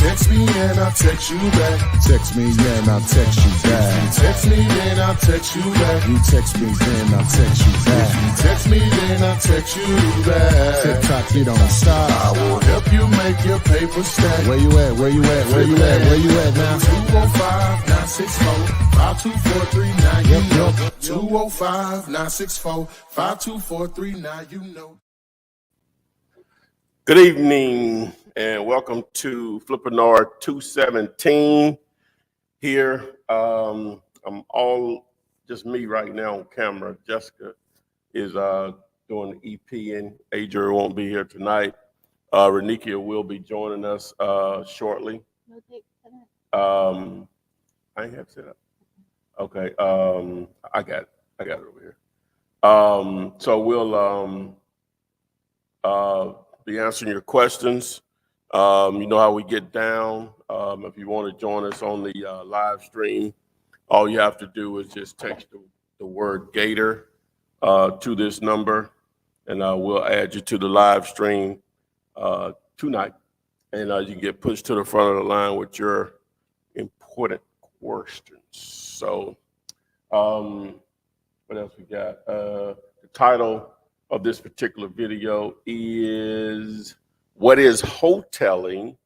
Text me and I'll text you back. Text me and I'll text you back. Text me then I'll text you back. You text me then I'll text you back. Text me then I'll text you back. TikTok, you don't stop. I will help you make your paper stack. Where you at? Where you at? Where you at? Where you at now? 205-964-5243. Now you Yep, know. yep. 205-964-5243. Now you know. Good evening and welcome to Flippinar 217 here. I'm all just me right now on camera. Jessica is doing the EP and Adrian won't be here tonight. Renikia will be joining us shortly. I ain't have to set up. Okay, I got it over here. So we'll be answering your questions. You know how we get down. If you want to join us on the live stream, all you have to do is just text the word Gator to this number, and we'll add you to the live stream tonight. And you can get pushed to the front of the line with your important questions. So what else we got? The title of this particular video is what is wholesaling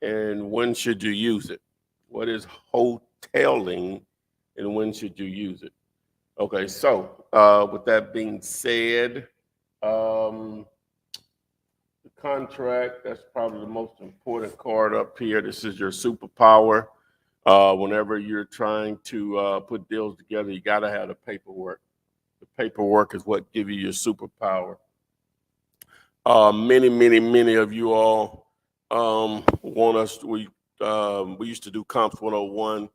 and when should you use it? What is wholesaling and when should you use it? Okay, so with that being said, the contract, that's probably the most important card up here. This is your superpower. Whenever you're trying to put deals together, you got to have the paperwork. The paperwork is what gives you your superpower. Many of you all want us. We used to do Comps 101.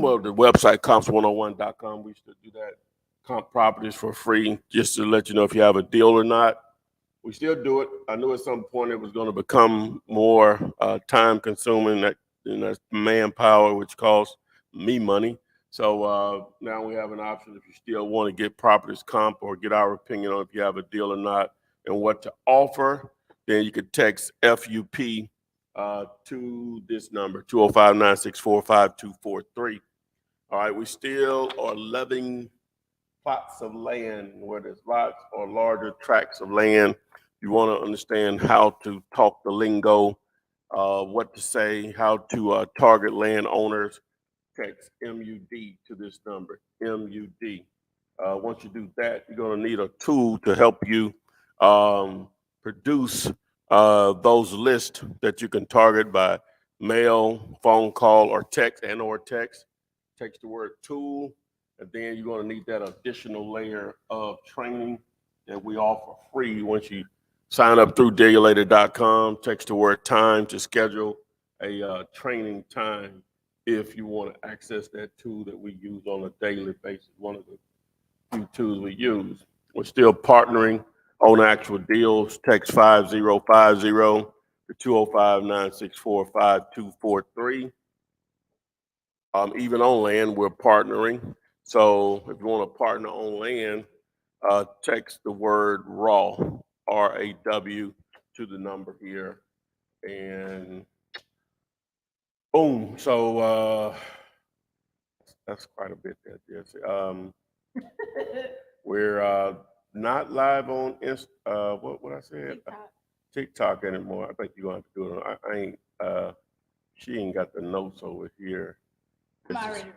Well, the website comps101.com. We used to do that. Comp properties for free, just to let you know if you have a deal or not. We still do it. I knew at some point it was going to become more time consuming. That's manpower, which costs me money. So now we have an option if you still want to get properties comp or get our opinion on if you have a deal or not and what to offer, then you could text FUP to this number, 205-964-5243. All right, we still are loving plots of land where there's lots or larger tracts of land. You want to understand how to talk the lingo, what to say, how to target landowners. Text MUD to this number, MUD. Once you do that, you're going to need a tool to help you produce those lists that you can target by mail, phone call, or text text. Text the word tool, and then you're going to need that additional layer of training that we offer free once you sign up through dailulator.com. Text the word time to schedule a training time if you want to access that tool that we use on a daily basis, one of the few tools we use. We're still partnering on actual deals. Text 5050 to 205-964-5243. Even on land, we're partnering. So if you want to partner on land, text the word RAW, RAW, to the number here. And boom. So that's quite a bit there, Jesse. We're not live on what I said? TikTok anymore. I think you're going to have to do it. I ain't, she ain't got the notes over here. I'm already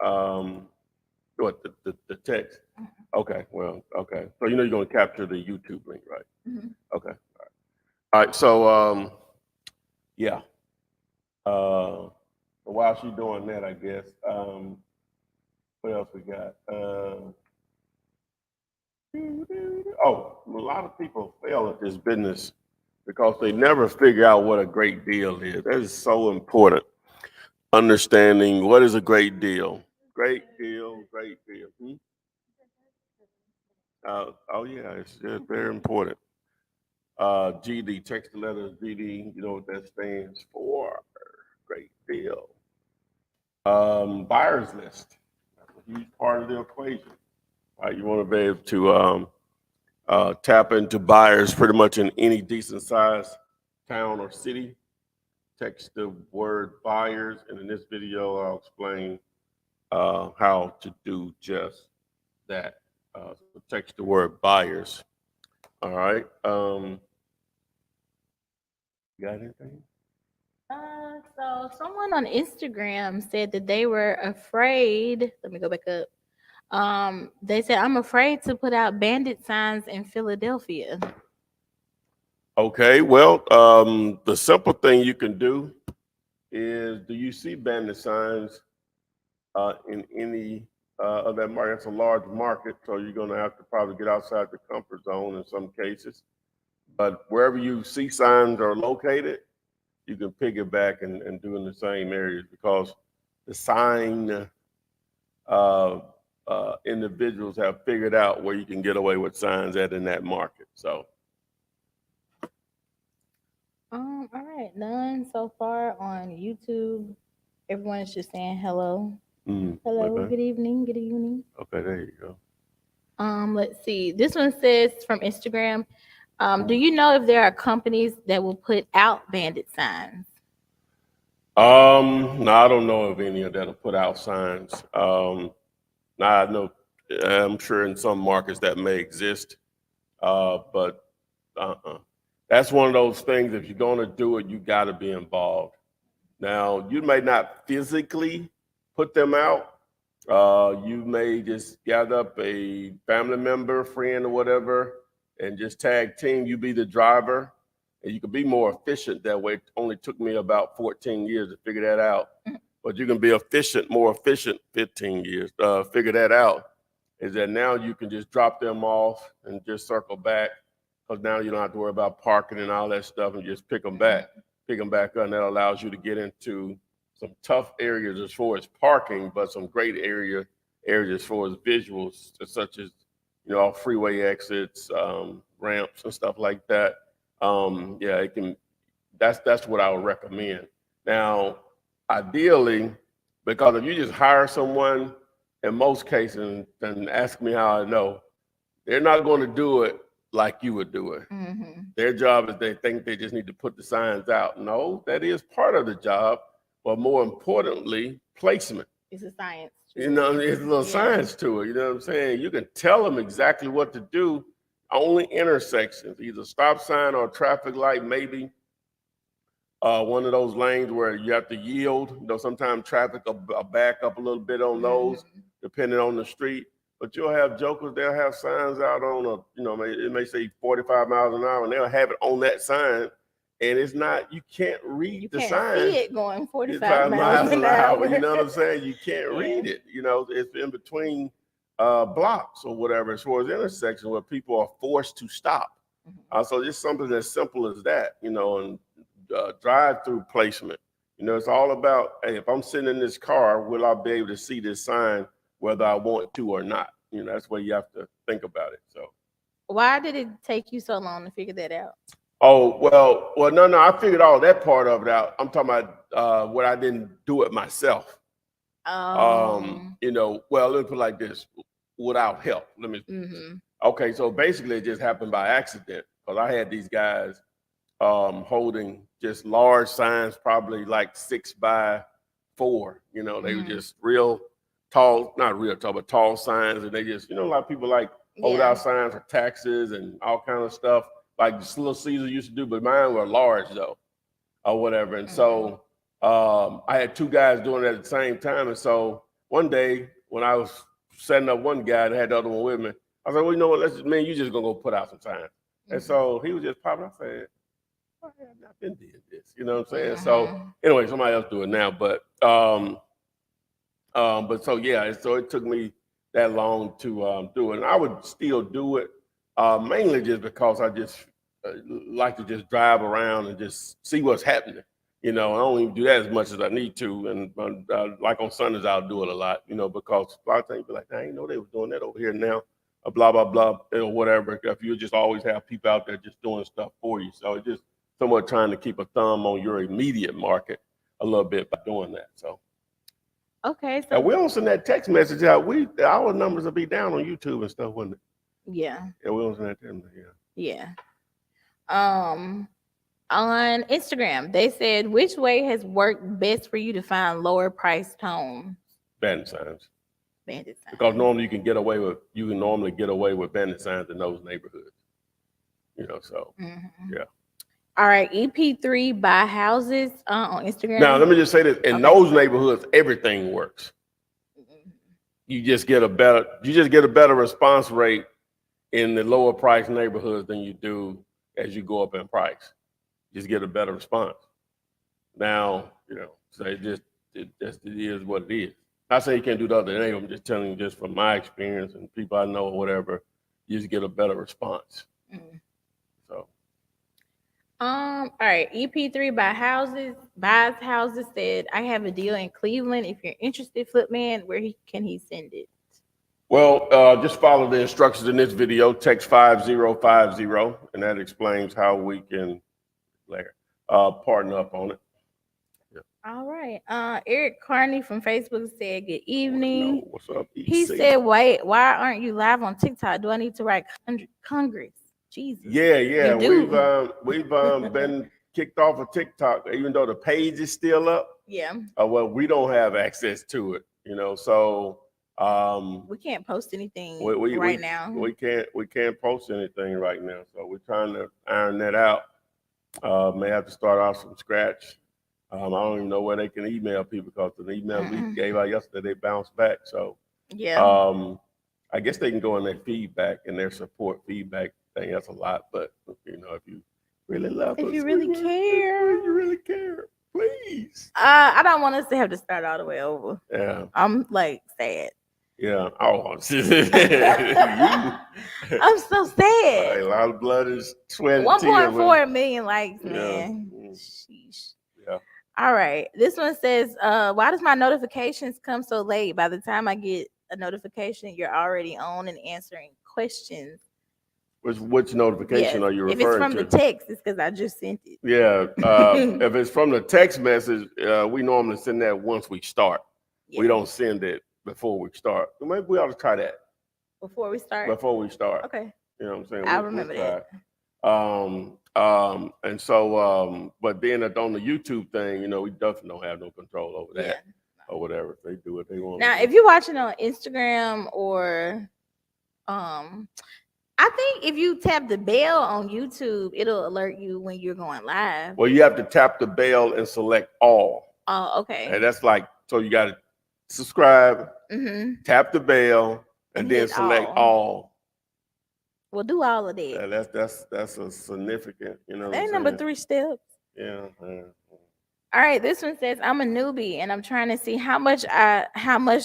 writing. What, the text? Mm-hmm. Okay, well, okay. So you know you're going to capture the YouTube link, right? Mm-hmm. Okay. All right. So, yeah. While she's doing that, I guess, what else we got? A lot of people fail at this business because they never figure out what a great deal is. That is so important. Understanding what is a great deal. Great deal. Oh yeah, it's just very important. GD, text the letters GD, you know what that stands for. Great deal. Buyer's list. That's a huge part of the equation. You want to be able to tap into buyers pretty much in any decent sized town or city. text the word buyers, and in this video, I'll explain how to do just that. So text the word buyers. All right. Got anything? So someone on Instagram said that they were afraid. Let me go back up. They said, I'm afraid to put out bandit signs in Philadelphia. Okay. Well, the simple thing you can do is, do you see bandit signs in any of that market? It's a large market, so you're going to have to probably get outside the comfort zone in some cases. But wherever you see signs are located, you can piggyback and do in the same areas, because the sign individuals have figured out where you can get away with signs at in that market. So. All right, none so far on YouTube. Everyone is just saying hello. Hello, Okay. good evening, good evening. Okay, there you go. Let's see. This one says from Instagram. Do you know if there are companies that will put out bandit signs? No, I don't know of any of that will put out signs. Now I know, I'm sure in some markets that may exist, but that's one of those things. If you're going to do it, you got to be involved. Now, you may not physically put them out. You may just gather up a family member, friend, or whatever, and just tag team. You be the driver, and you can be more efficient that way. It only took me about 14 years to figure that out. But you can be more efficient, 15 years. Figure that out, is that now you can just drop them off and just circle back, because now you don't have to worry about parking and all that stuff, and just pick them back up, and that allows you to get into some tough areas as far as parking, but some great areas as far as visuals, such as, freeway exits, ramps, and stuff like that. Yeah, it can. That's what I would recommend. Now, ideally, because if you just hire someone, in most cases, and ask me how I know, they're not going to do it like you would do it. Mm-hmm. Their job is, they think they just need to put the signs out. No, that is part of the job, but more importantly, placement. It's a science. There's a little science to it. You know what I'm saying? You can tell them exactly what to do. Only intersections, either stop sign or traffic light, maybe one of those lanes where you have to yield. Sometimes traffic will back up a little bit on those, depending on the street. But you'll have jokers, they'll have signs out on it may say 45 miles an hour, and they'll have it on that sign. And it's not, you can't read the sign. You can't see it going 45 miles an hour. You know what I'm saying? You can't read it. It's in between blocks or whatever, as far as intersections where people are forced to stop. So just something as simple as that, and drive-through placement. It's all about, hey, if I'm sitting in this car, will I be able to see this sign whether I want to or not? That's where you have to think about it. So why did it take you so long to figure that out? Oh, well, no, I figured all that part of it out. I'm talking about what I didn't do it myself. Well, let me put it like this, without help. Okay, so basically it just happened by accident, because I had these guys holding just large signs, probably like 6 by 4. They were just real tall, not real tall, but tall signs. And they just, a lot of people like hold out signs for taxes and all kind of stuff, like Little Caesar used to do, but mine were large though, or whatever. And so I had 2 guys doing it at the same time. And so one day when I was setting up one guy and had the other one with me, I said, well, you know what, you just gonna go put out some signs. And so he was just popping. I said, oh, yeah, I've been doing this, you know what I'm saying? So anyway, somebody else do it now, but so yeah, so it took me that long to do it. And I would still do it, mainly just because I just like to just drive around and just see what's happening. I don't even do that as much as I need to. And like on Sundays, I'll do it a lot, because a lot of times you're like, I didn't know they were doing that over here now, blah, blah, blah, or whatever. If you just always have people out there just doing stuff for you. So it's just somewhat trying to keep a thumb on your immediate market a little bit by doing that. So. Okay. So and we don't send that text message out. Our numbers will be down on YouTube and stuff, wouldn't it? Yeah. Yeah, we don't send that to them. Yeah. Yeah. On Instagram, they said, which way has worked best for you to find lower priced homes? Bandit signs. Bandit signs. Because normally you can normally get away with bandit signs in those neighborhoods. You know, so yeah. All right, EP3 buy houses on Instagram. Now let me just say this: in those neighborhoods, everything works. You just get a better response rate in the lower price neighborhoods than you do as you go up in price. Just get a better response. Now, you know, so it is what it is. I say you can't do the other thing. I'm just telling you, just from my experience and people I know or whatever, you just get a better response. So. All right. EP3 buys houses said, I have a deal in Cleveland. If you're interested, Flipman, where can he send it? Well, just follow the instructions in this video. Text 5050, and that explains how we can partner up on it. Yeah. All right. Eric Carney from Facebook said, good evening. What's up? He said, why aren't you live on TikTok? Do I need to write Congress? Jesus. Yeah. We've been kicked off of TikTok, even though the page is still up. Yeah. Well, we don't have access to it, you know, so we can't post anything now. We can't post anything right now. So we're trying to iron that out. May have to start off from scratch. I don't even know where they can email people because the emails we gave out yesterday, they bounced back. So yeah. I guess they can go in their feedback and their support feedback thing. That's a lot, but you know, if you really love us, you really care, please. I don't want us to have to start all the way over. Yeah. I'm like sad. Yeah. Oh, I'm so sad. A lot of blood is sweat. 1.4 million likes, man. Yeah. Sheesh. Yeah. All right. This one says, why does my notifications come so late? By the time I get a notification, you're already on and answering questions. Which notification are you referring to? If it's from the text, it's because I just sent it. Yeah. If it's from the text message, we normally send that once we start. Yeah. We don't send it before we start. Maybe we ought to try that. Before we start? Before we start. Okay. You know what I'm saying? I'll remember that. And so, but then on the YouTube thing, you know, we definitely don't have no control over that or whatever. They do what they want. Now, if you're watching on Instagram or, I think if you tap the bell on YouTube, it'll alert you when you're going live. Well, you have to tap the bell and select all. Oh, okay. And that's like, so you got to subscribe, tap the bell, and then select all. We'll do all of that. That's a significant, you know. Ain't number 3 steps. Yeah. All right, this one says, I'm a newbie and I'm trying to see how much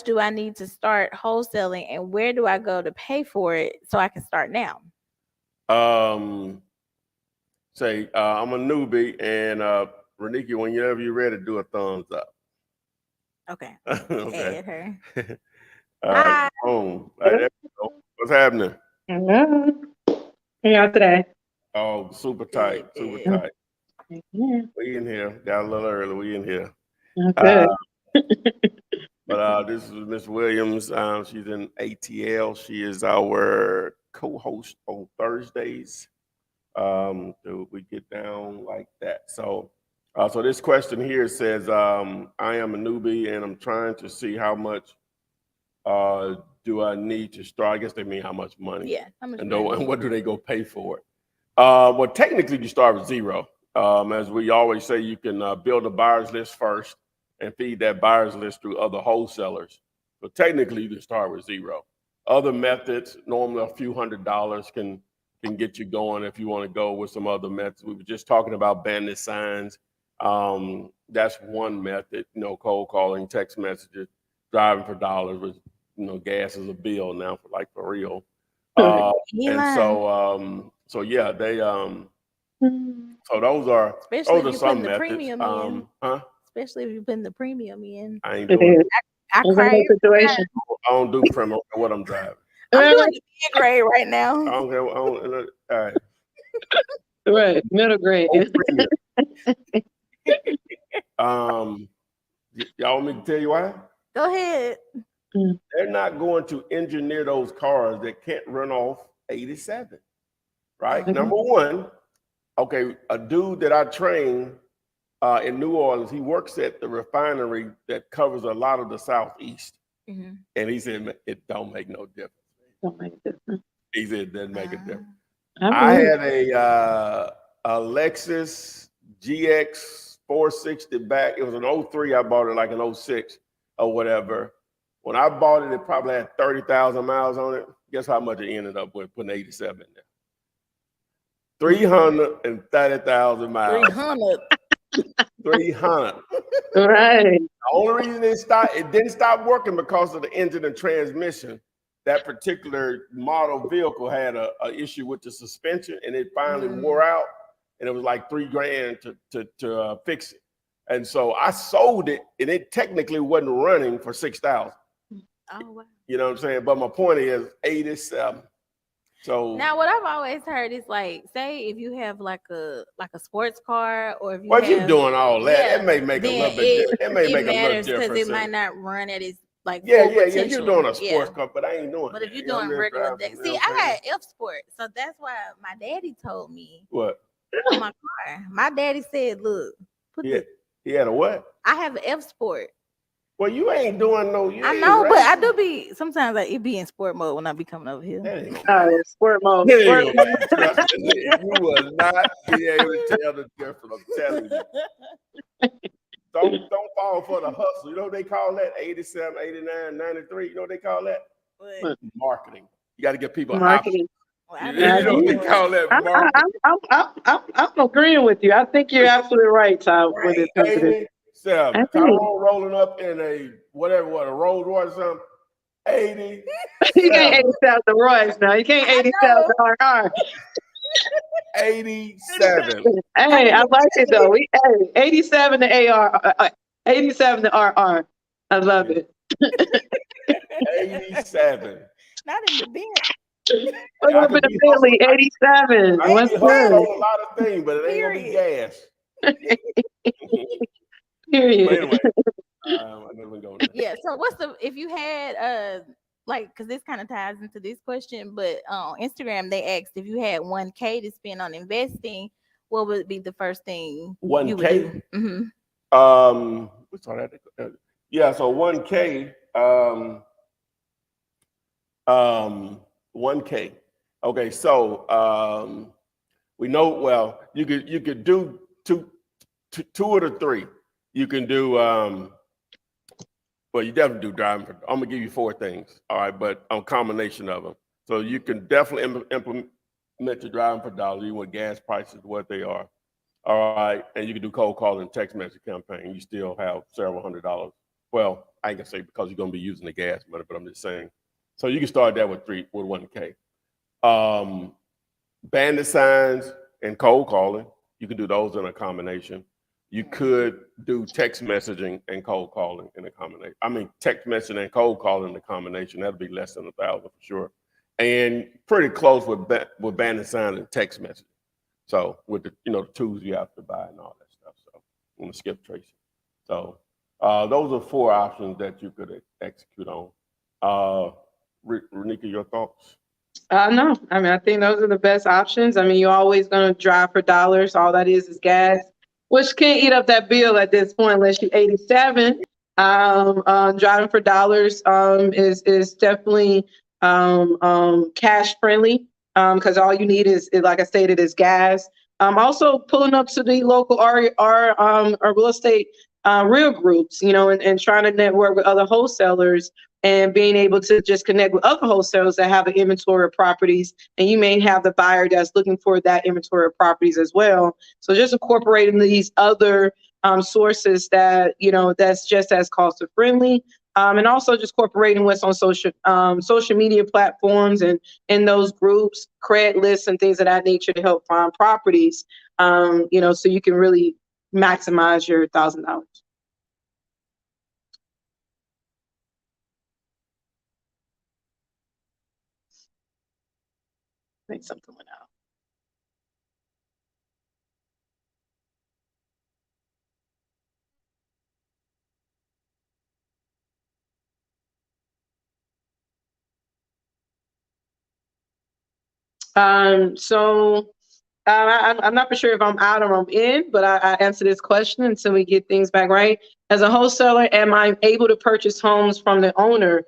do I need to start wholesaling and where do I go to pay for it so I can start now? Say I'm a newbie, and Reniki, whenever you're ready, do a thumbs up. Okay. Okay. Add her. Hi. Boom. Right, there we go. What's happening? Hello. How y'all today? Oh, super tight. Yeah. We in here. Got a little early. We in here. Okay. But this is Miss Williams. She's in ATL. She is our co-host on Thursdays. We get down like that. So this question here says, I am a newbie and I'm trying to see how much do I need to start? I guess they mean how much money. Yeah. How much and money? what do they go pay for it? Well, technically you start with zero. As we always say, you can build a buyer's list first and feed that buyer's list through other wholesalers. But technically, you can start with zero. Other methods, normally a few $100s can get you going if you want to go with some other methods. We were just talking about bandit signs. That's one method, you know, cold calling, text messages, driving for dollars, which, you know, gas is a bill now for real. And so yeah, they so those are some methods. Especially if you put the premium in. I ain't doing it. I cry. Situation. I don't do premium. I don't know what I'm driving. I'm doing the mid-grade right now. I don't care. All right. Right, middle grade. Y'all want me to tell you why? Go ahead. They're not going to engineer those cars that can't run off 87. Right? Number one, Okay, a dude that I train in New Orleans, he works at the refinery that covers a lot of the Southeast. Mm-hmm. And he said, it don't make no difference. Don't make a difference. He said, it doesn't make a difference. I I believe had a Lexus GX 460 back. It was an 03. I bought it like an 06 or whatever. When I bought it, it probably had 30,000 miles on it. Guess how much it ended up with putting 87 in there? 330,000 miles. 300. 300. right. The only reason it didn't stop working because of the engine and transmission. That particular model vehicle had a issue with the suspension, and it finally wore out, and it was like $3,000 to fix it. And so I sold it, and it technically wasn't running for 6,000. Oh wow. You know what I'm saying? But my point is 87. So now, what I've always heard is like, say if you have like a sports car, or if you well, if have, you're doing all that, yeah, it may make a then little bit. It may it make a little matters because difference. it might not run at its like yeah, full yeah. potential. You're doing a sports Yeah. car, but I ain't doing. But if that. you're You know, I'm doing just regular driving, deck, you know see, what I'm I saying? got F Sport, so that's why my daddy told me What? on my car. My daddy said, "Look, put Yeah, the." he had a what? I have an F Sport. Well, you ain't doing no. You I ain't know, but I racing. do be sometimes. Like it be in sport mode when I be coming over here. That ain't gonna Oh, sport mode. That Sport ain't mode. gonna be trust me, you will not be able to tell the difference. I'm telling you. Don't fall for the hustle. You know what they call that? 87, 89, 93. You know what they call that? But, Marketing. You got to give people Marketing. well, I options. be You know what they doing- call that? Marketing. I'm agreeing with you. I think you're absolutely right, Tom, when it comes to this. 87. I think- Tyrone rolling up in a whatever, a Rolls Royce or something. 80. You can't 87 the Royce now. You can't 87 the RR. 87. Hey, I like it though. 87 the AR, 87 the RR. I love it. 87. not in the Benz. What I up in could the be Bentley? hustling. 87. I What's can be hustling good? on a lot of things, but it ain't gonna be gas. But Period. anyway, I know we go. Yeah. So what's the if you had like because this kind of ties into this question, but on Instagram they asked if you had 1K to spend on investing, what would be the first thing you would 1K? do? Mm-hmm. What's all that? Yeah, so 1K. 1K. Okay, so we know well you could do two or the three. You can do well, you definitely do driving for. I'm gonna give you four things, all right, but a combination of them. So you can definitely implement the driving for dollars. You want gas prices what they are, all right, and you can do cold calling, text message campaign. You still have several $100s. Well, I ain't gonna say because you're gonna be using the gas money, but I'm just saying. So you can start that with 1K. Bandit signs and cold calling. You can do those in a combination. You could do text messaging and cold calling in a combination. I mean, text messaging and cold calling in a combination. That'd be less than 1,000 for sure, and pretty close with bandit signs and text messaging. So with the the tools you have to buy and all that stuff. So I'm gonna skip Tracy. So those are four options that you could execute on. Renika, your thoughts? No, I mean, I think those are the best options. I mean, you're always going to drive for dollars. All that is gas, which can't eat up that bill at this point unless you're 87. Driving for dollars is definitely cash friendly because all you need is, like I stated, is gas. Also pulling up to the local our real estate real groups, and trying to network with other wholesalers and being able to just connect with other wholesalers that have an inventory of properties, and you may have the buyer that's looking for that inventory of properties as well. So just incorporating these other sources that that's just as cost friendly, and also just incorporating what's on social media platforms and in those groups, credit lists and things of that nature to help find properties. So you can really maximize your $1,000. I think something went out. So I'm not for sure if I'm out or I'm in, but I answer this question until we get things back right. As a wholesaler, am I able to purchase homes from the owner?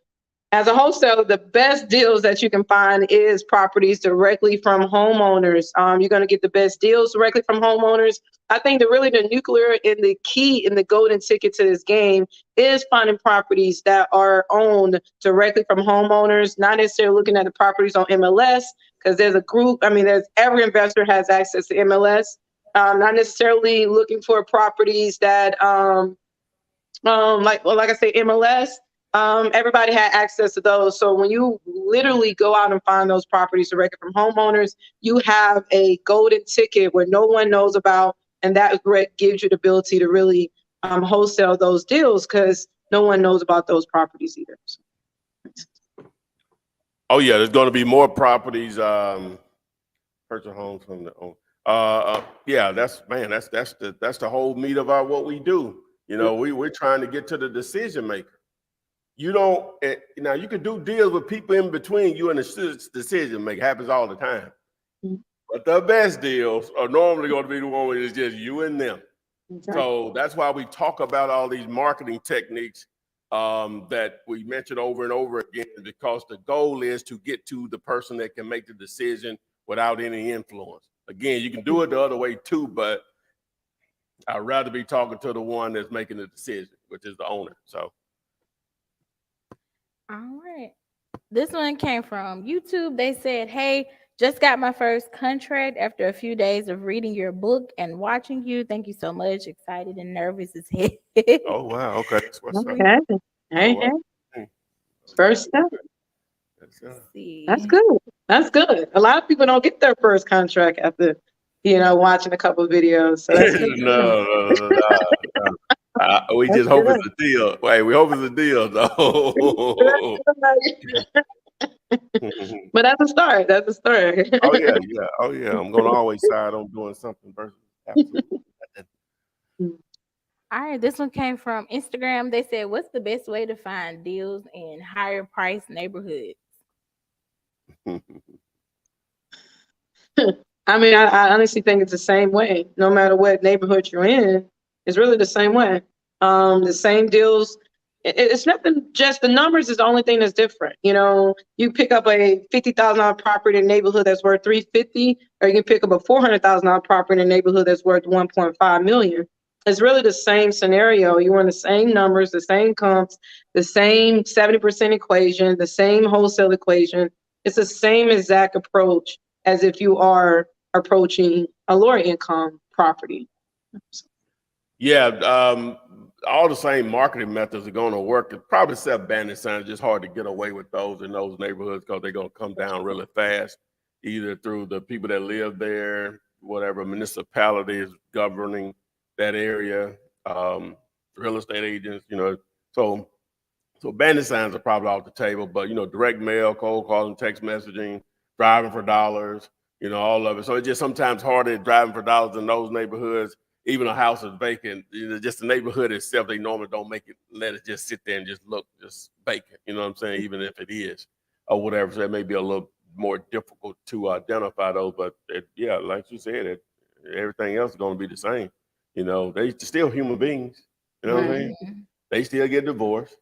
As a wholesaler, the best deals that you can find is properties directly from homeowners. You're going to get the best deals directly from homeowners. I think the nuclear and the key and the golden ticket to this game is finding properties that are owned directly from homeowners, not necessarily looking at the properties on MLS, because there's a group. I mean, every investor has access to MLS. Not necessarily looking for properties that like I say, MLS. Everybody had access to those. So when you literally go out and find those properties directly from homeowners, you have a golden ticket where no one knows about, and that gives you the ability to really wholesale those deals because no one knows about those properties either. Oh yeah, there's going to be more properties. Purchase homes from the owner. Yeah, that's the whole meat of what we do. You know, we're trying to get to the decision maker. You don't now you can do deals with people in between you and the decision maker. Happens all the time. But the best deals are normally going to be the one where it's just you and them. Exactly. So that's why we talk about all these marketing techniques that we mentioned over and over again, because the goal is to get to the person that can make the decision without any influence. Again, you can do it the other way too, but I'd rather be talking to the one that's making the decision, which is the owner. So. All right. This one came from YouTube. They said, hey, just got my first contract after a few days of reading your book and watching you. Thank you so much. Excited and nervous as hell. Oh, wow. Okay. That's what's up. Hey. First step. That's good. That's good. A lot of people don't get their first contract after, watching a couple of videos. So that's good. No. We just hope it's a deal. Wait, we hope it's a deal, though. But that's a start. That's a start. Oh yeah. I'm gonna always side on doing something versus absolutely. All right, this one came from Instagram. They said, what's the best way to find deals in higher price neighborhoods? I mean, I honestly think it's the same way. No matter what neighborhood you're in, it's really the same way. The same deals. It's nothing, just the numbers is the only thing that's different. You pick up a $50,000 property in a neighborhood that's worth $350,000, or you can pick up a $400,000 property in a neighborhood that's worth $1.5 million. It's really the same scenario. You want the same numbers, the same comps, the same 70% equation, the same wholesale equation. It's the same exact approach as if you are approaching a lower income property. Yeah, all the same marketing methods are going to work. Probably except bandit signs. Just hard to get away with those in those neighborhoods because they're going to come down really fast, either through the people that live there, whatever municipality is governing that area, real estate agents, So bandit signs are probably off the table, but direct mail, cold calling, text messaging, driving for dollars, all of it. So it's just sometimes harder driving for dollars in those neighborhoods. Even a house is vacant, just the neighborhood itself, they normally don't let it just sit there and just look just vacant. You know what I'm saying? Even if it is or whatever. So that may be a little more difficult to identify those, but like you said, everything else is going to be the same. They still human beings. You know what I mean? They still get divorced.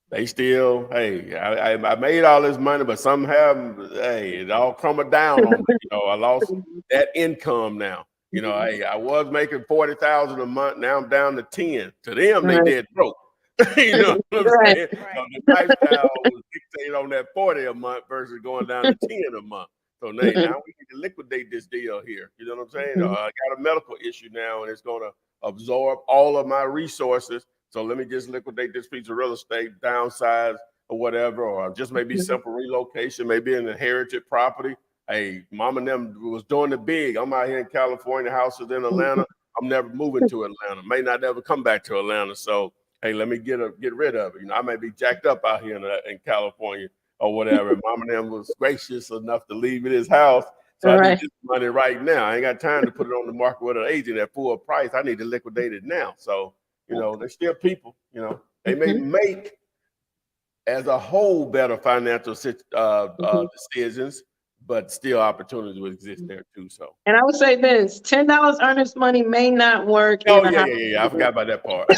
They still, hey, I made all this money, but somehow, hey, it all crumbled down on me. I lost that income now. Hey, I was making $40,000 a month. Now I'm down to 10. To them, they dead broke. You know what I'm saying? So the lifestyle was dictated on that 40 a month versus going down to 10 a month. So now we need to liquidate this deal here. You know what I'm saying? I got a medical issue now, and it's going to absorb all of my resources. So let me just liquidate this piece of real estate, downsize or whatever, or just maybe simple relocation, maybe an inherited property. Hey, mom and them was doing it big. I'm out here in California, houses in Atlanta. I'm never moving to Atlanta. May not ever come back to Atlanta. So, hey, let me get rid of it. I may be jacked up out here in California or whatever. Mom and them was gracious enough to leave me this house. So I need this money right now. I ain't got time to put it on the market with an agent at full price. I need to liquidate it now. So, they're still people. They may make as a whole better financial decisions, but still opportunities will exist there too. So. And I would say this: $10 earnest money may not work Oh in a yeah, house. yeah, yeah. I forgot about that part.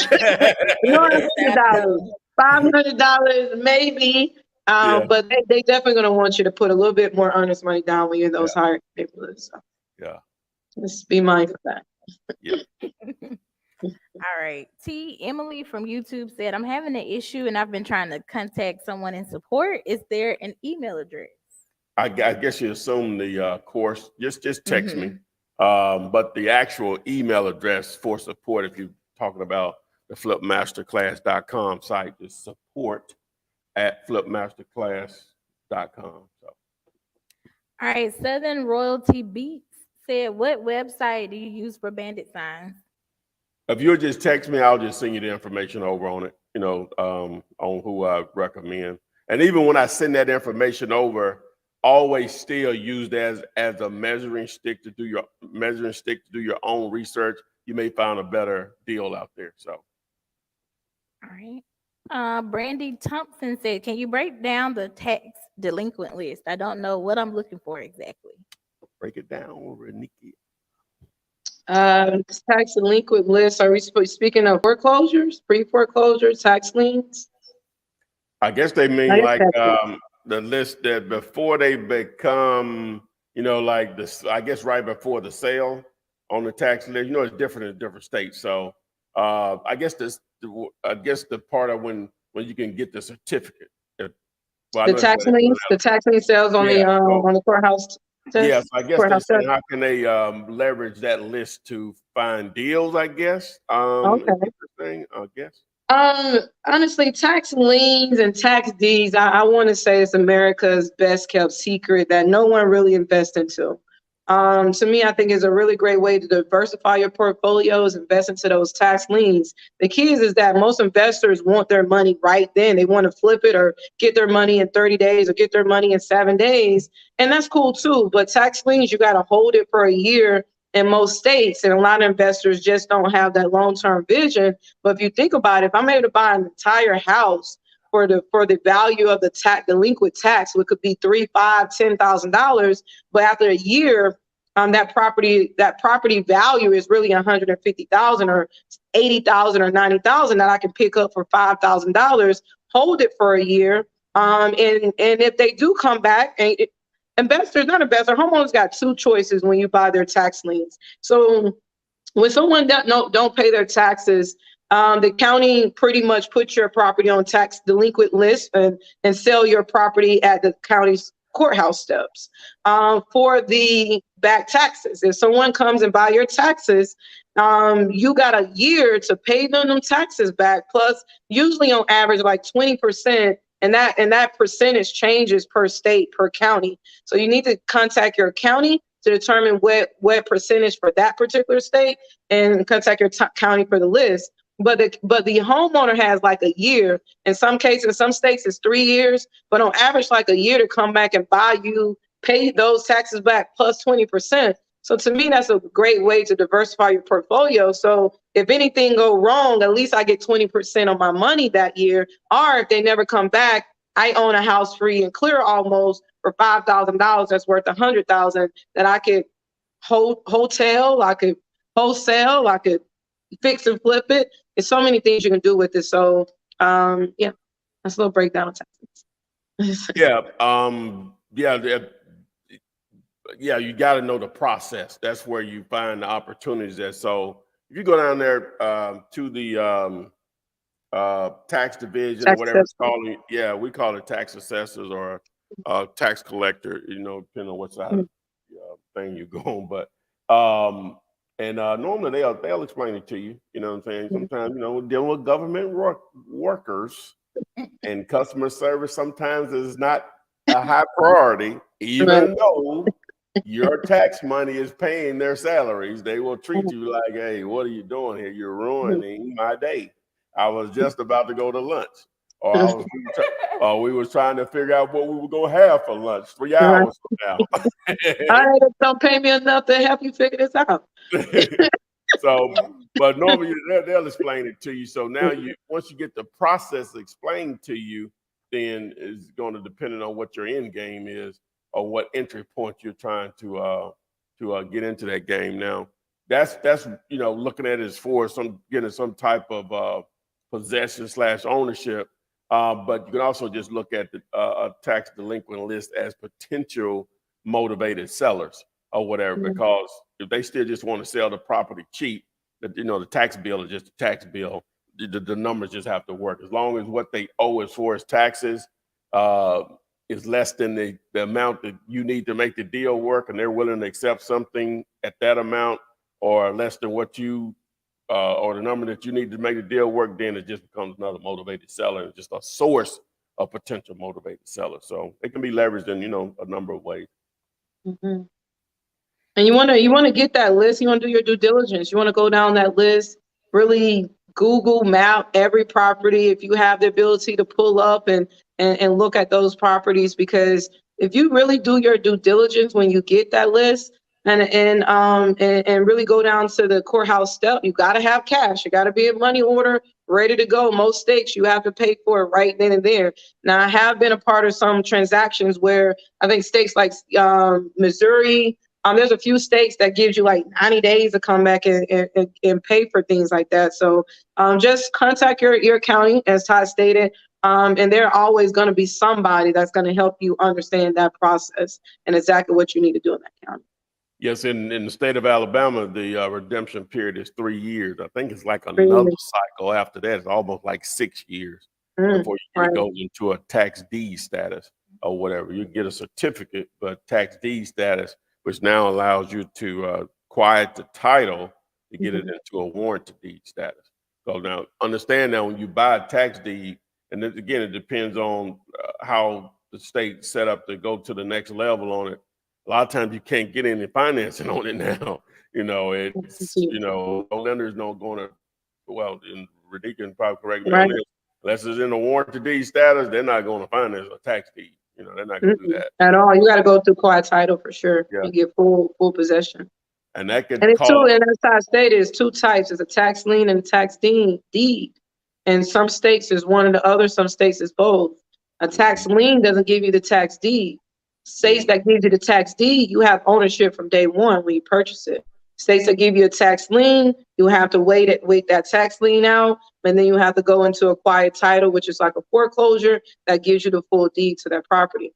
$100, $500 maybe. Yeah, But they definitely gonna want you to put a little bit more earnest money down when you're in yeah, those higher neighborhoods. So yeah, just be mindful of that. yeah. All right. Emily from YouTube said, I'm having an issue and I've been trying to contact someone in support. Is there an email address? I guess you assume the course. Just text me. Mhm. But the actual email address for support, if you're talking about the flipmasterclass.com site, is support@flipmasterclass.com. So. All right. Southern Royalty Beats said, what website do you use for bandit signs? If you'll just text me, I'll just send you the information over on it, on who I recommend. And even when I send that information over, always still use that as a measuring stick to do your own research. You may find a better deal out there. So. All right. Brandy Thompson said, can you break down the tax delinquent list? I don't know what I'm looking for exactly. Break it down, Nikki. Tax delinquent list. Are we speaking of foreclosures, pre-foreclosure, tax liens? I guess they mean I guess like that's it. the list that before they become, like this, I guess right before the sale on the tax list. It's different in different states. So I guess the part of when you can get the certificate. Well, I know The tax lien sales on yeah. on the courthouse. Yes, I guess they're Courthouse saying how can they leverage that list to find deals, I guess. Okay. Interesting, I guess. Honestly, tax liens and tax deeds, I want to say it's America's best kept secret that no one really invests into. To me, I think is a really great way to diversify your portfolios, invest into those tax liens. The key is that most investors want their money right then. They want to flip it or get their money in 30 days or get their money in 7 days. And that's cool too. But tax liens, you got to hold it for a year in most states. And a lot of investors just don't have that long-term vision. But if you think about it, if I'm able to buy an entire house for the value of the delinquent tax, which could be $3, $5, $10,000, but after a year, that property value is really 150,000 or 80,000 or 90,000 that I can pick up for $5,000, hold it for a year, and if they do come back, and homeowners got two choices when you buy their tax liens. So when someone don't pay their taxes, the county pretty much puts your property on tax delinquent list and sell your property at the county's courthouse steps for the back taxes. If someone comes and buy your taxes, you got a year to pay them taxes back, plus usually on average like 20%. And that percentage changes per state, per county. So you need to contact your county to determine what percentage for that particular state and contact your county for the list. But the homeowner has like a year. In some cases, in some states, it's 3 years. But on average, like a year to come back and pay those taxes back plus 20%. So to me, that's a great way to diversify your portfolio. So if anything go wrong, at least I get 20% of my money that year. Or if they never come back, I own a house free and clear almost for $5,000. That's worth $100,000 that I could wholesale, I could wholesale, I could fix and flip it. There's so many things you can do with it. So yeah, that's a little breakdown of taxes. Yeah, you got to know the process. That's where you find the opportunities there. So if you go down there to the tax division or whatever it's called, we call it tax assessors or tax collector, depending on what side of thing you go on. But normally they'll explain it to you. You know what I'm saying? Sometimes, we're dealing with government workers and customer service sometimes is not a high priority, even though your tax money is paying their salaries. They will treat you like, hey, what are you doing here? You're ruining my day. I was just about to go to lunch, or we was trying to figure out what we were going to have for lunch 3 hours from now. All right, don't pay me enough to help you figure this out. So, but normally they'll explain it to you. So now once you get the process explained to you, then it's going to depend on what your end game is. or what entry point you're trying to get into that game. Now, that's looking at it as for getting some type of possession / ownership. But you can also just look at the tax delinquent list as potential motivated sellers or whatever, because if they still just want to sell the property cheap, the tax bill is just a tax bill. The numbers just have to work. As long as what they owe as far as taxes is less than the amount that you need to make the deal work, and they're willing to accept something at that amount or less than what you or the number that you need to make the deal work, then it just becomes another motivated seller and just a source of potential motivated sellers. So it can be leveraged in a number of ways. Mm-hmm. And you want to get that list. You want to do your due diligence. You want to go down that list, really Google map every property if you have the ability to pull up and look at those properties, because if you really do your due diligence when you get that list and really go down to the courthouse step, you got to have cash. You got to be in money order, ready to go. Most states you have to pay for it right then and there. Now, I have been a part of some transactions where I think states like Missouri. There's a few states that gives you like 90 days to come back and pay for things like that. So just contact your county, as Todd stated, and they're always going to be somebody that's going to help you understand that process and exactly what you need to do in that county. Yes, in the state of Alabama, the redemption period is 3 years. I think it's like another cycle after that. It's almost like 6 years before you go into a tax deed status or whatever. You get a certificate, but tax deed status, which now allows you to quiet the title to get it into a warranty deed status. So now understand that when you buy a tax deed, and then again, it depends on how the state set up to go to the next level on it. A lot of times you can't get any financing on it now. It's, lenders don't going to, well, and Radhika can probably correct me on this, unless it's in a warranty deed status, they're not going to finance a tax deed. They're not going to do that. At all. You got to go through quiet title for sure. You get full possession. And that could it's two, and as I stated, it's two types. It's a tax lien and a tax deed. And some states is one or the other, some states is both. A tax lien doesn't give you the tax deed. States that give you the tax deed, you have ownership from day one when you purchase it. States that give you a tax lien, you have to wait that tax lien out, and then you have to go into a quiet title, which is like a foreclosure that gives you the full deed to that property.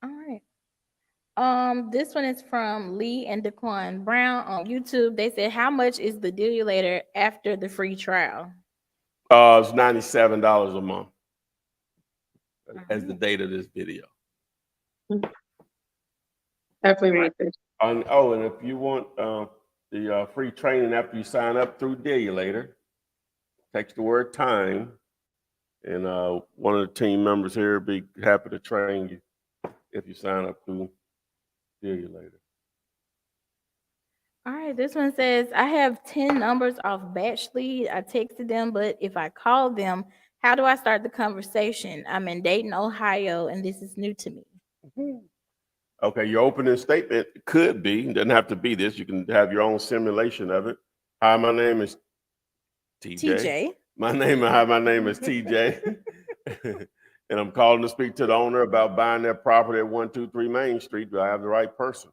All right. This one is from Lee and Daquan Brown on YouTube. They said, how much is the dealulator after the free trial? It's $97 a month. As the date of this video. Definitely worth it. And if you want the free training after you sign up through Dealulator, text the word time, and one of the team members here will be happy to train you if you sign up through Dealulator. All right, this one says, I have 10 numbers off batch lead. I texted them, but if I call them, how do I start the conversation? I'm in Dayton, Ohio, and this is new to me. Okay, your opening statement could be, doesn't have to be this. You can have your own simulation of it. Hi, my name is TJ. My name is TJ. And I'm calling to speak to the owner about buying their property at 123 Main Street. Do I have the right person?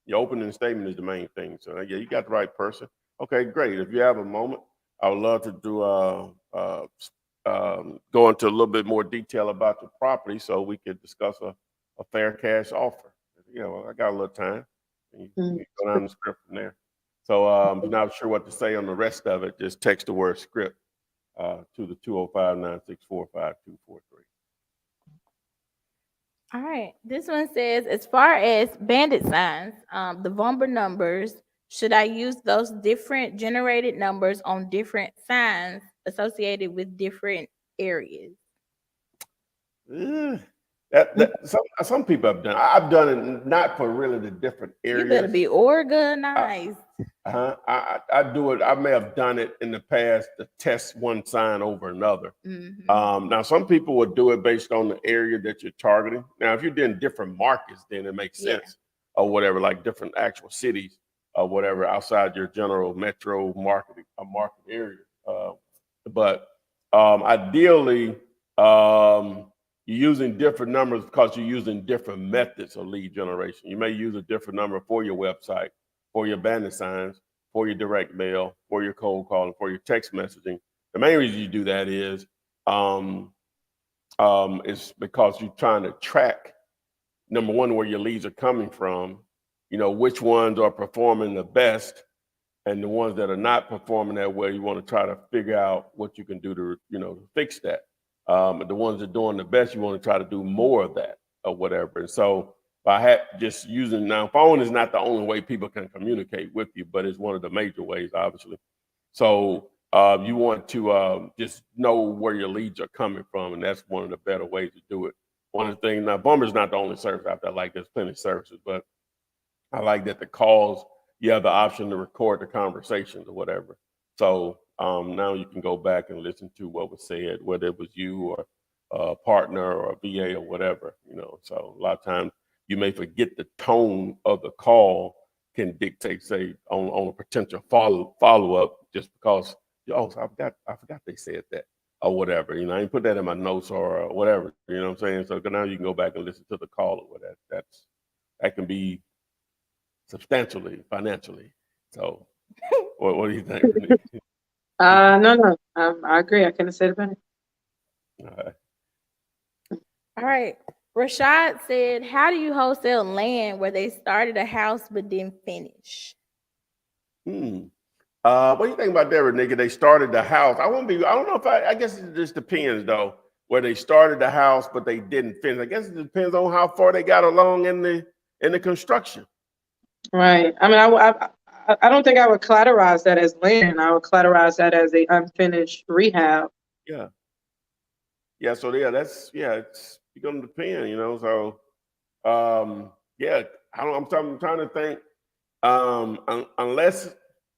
Your opening statement is the main thing. So yeah, you got the right person. Okay, great. If you have a moment, I would love to do go into a little bit more detail about your property so we could discuss a fair cash offer. I got a little time. You can go down the script from there. So if you're not sure what to say on the rest of it, just text the word script to the 205-964-5243. All right. This one says, as far as bandit signs, the VUMBR numbers, should I use those different generated numbers on different signs associated with different areas? Some people have done. I've done it not for really the different areas. You better be organized. I do it. I may have done it in the past to test one sign over another. Now, some people would do it based on the area that you're targeting. Now, if you're doing different markets, then it makes sense, or whatever, like different actual cities or whatever outside your general metro market area. But ideally, you're using different numbers because you're using different methods of lead generation. You may use a different number for your website, for your bandit signs, for your direct mail, for your cold calling, for your text messaging. The main reason you do that is because you're trying to track, number one, where your leads are coming from, which ones are performing the best, and the ones that are not performing that way, you want to try to figure out what you can do to fix that. The ones that are doing the best, you want to try to do more of that or whatever. And so by just using, now phone is not the only way people can communicate with you, but it's one of the major ways, obviously. So you want to just know where your leads are coming from, and that's one of the better ways to do it. One of the things, now Bummer's not the only service out there. Like, there's plenty of services, but I like that the calls, you have the option to record the conversations or whatever. So now you can go back and listen to what was said, whether it was you or a partner or a VA or whatever, So a lot of times you may forget the tone of the call can dictate, say, on a potential follow-up, just because, so I forgot they said that or whatever. I didn't put that in my notes or whatever, you know what I'm saying? So now you can go back and listen to the call or whatever. That can be substantially financially. So what do you think? No, I agree. I couldn't say it better. All right. Rashad said, how do you wholesale land where they started a house but didn't finish? What do you think about that, nigga? They started the house. I don't know I guess it just depends though, where they started the house but they didn't finish. I guess it depends on how far they got along in the construction. Right. I mean, I don't think I would categorize that as land. I would categorize that as a unfinished rehab. Yeah. Yeah. So it's gonna depend, So I'm trying to think. Unless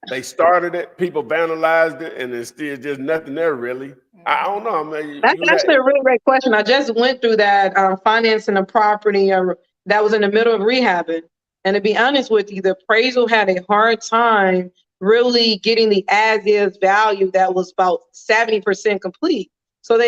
they started it, people vandalized it, and there's still just nothing there really. I don't know. That's actually a really great question. I just went through that financing a property that was in the middle of rehabbing. And to be honest with you, the appraisal had a hard time really getting the as-is value that was about 70% complete. So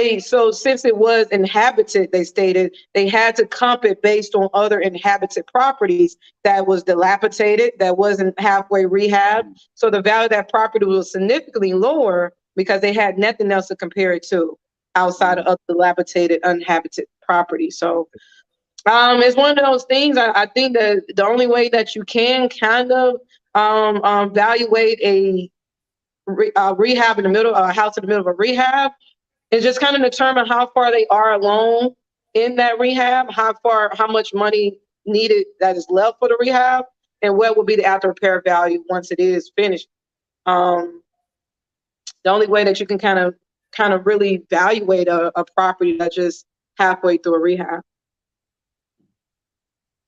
since it was inhabited, they stated they had to comp it based on other inhabited properties that was dilapidated, that wasn't halfway rehab. So the value of that property was significantly lower because they had nothing else to compare it to outside of dilapidated, uninhabited property. So it's one of those things. I think that the only way that you can kind of evaluate a rehab in the middle, a house in the middle of a rehab, is just kind of determine how far they are along in that rehab, how much money needed that is left for the rehab, and what will be the after repair value once it is finished. The only way that you can kind of really evaluate a property that's just halfway through a rehab.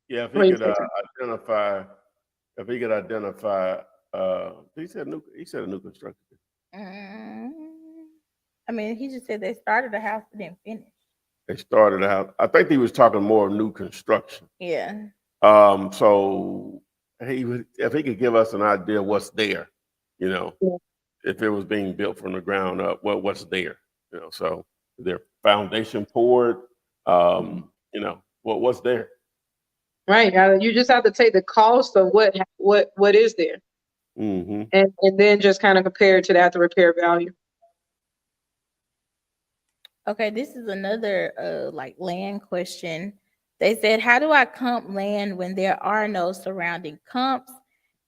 Yeah, if he could identify, he said a new construction. I mean, he just said they started a house but didn't finish. They started a house. I think he was talking more of new construction. Yeah. So if he could give us an idea what's there, if it was being built from the ground up, what's there, so their foundation poured, what's there. Right. You just have to take the cost of what is there, and then just kind of compare it to the after repair value. Okay, this is another land question. They said, how do I comp land when there are no surrounding comps?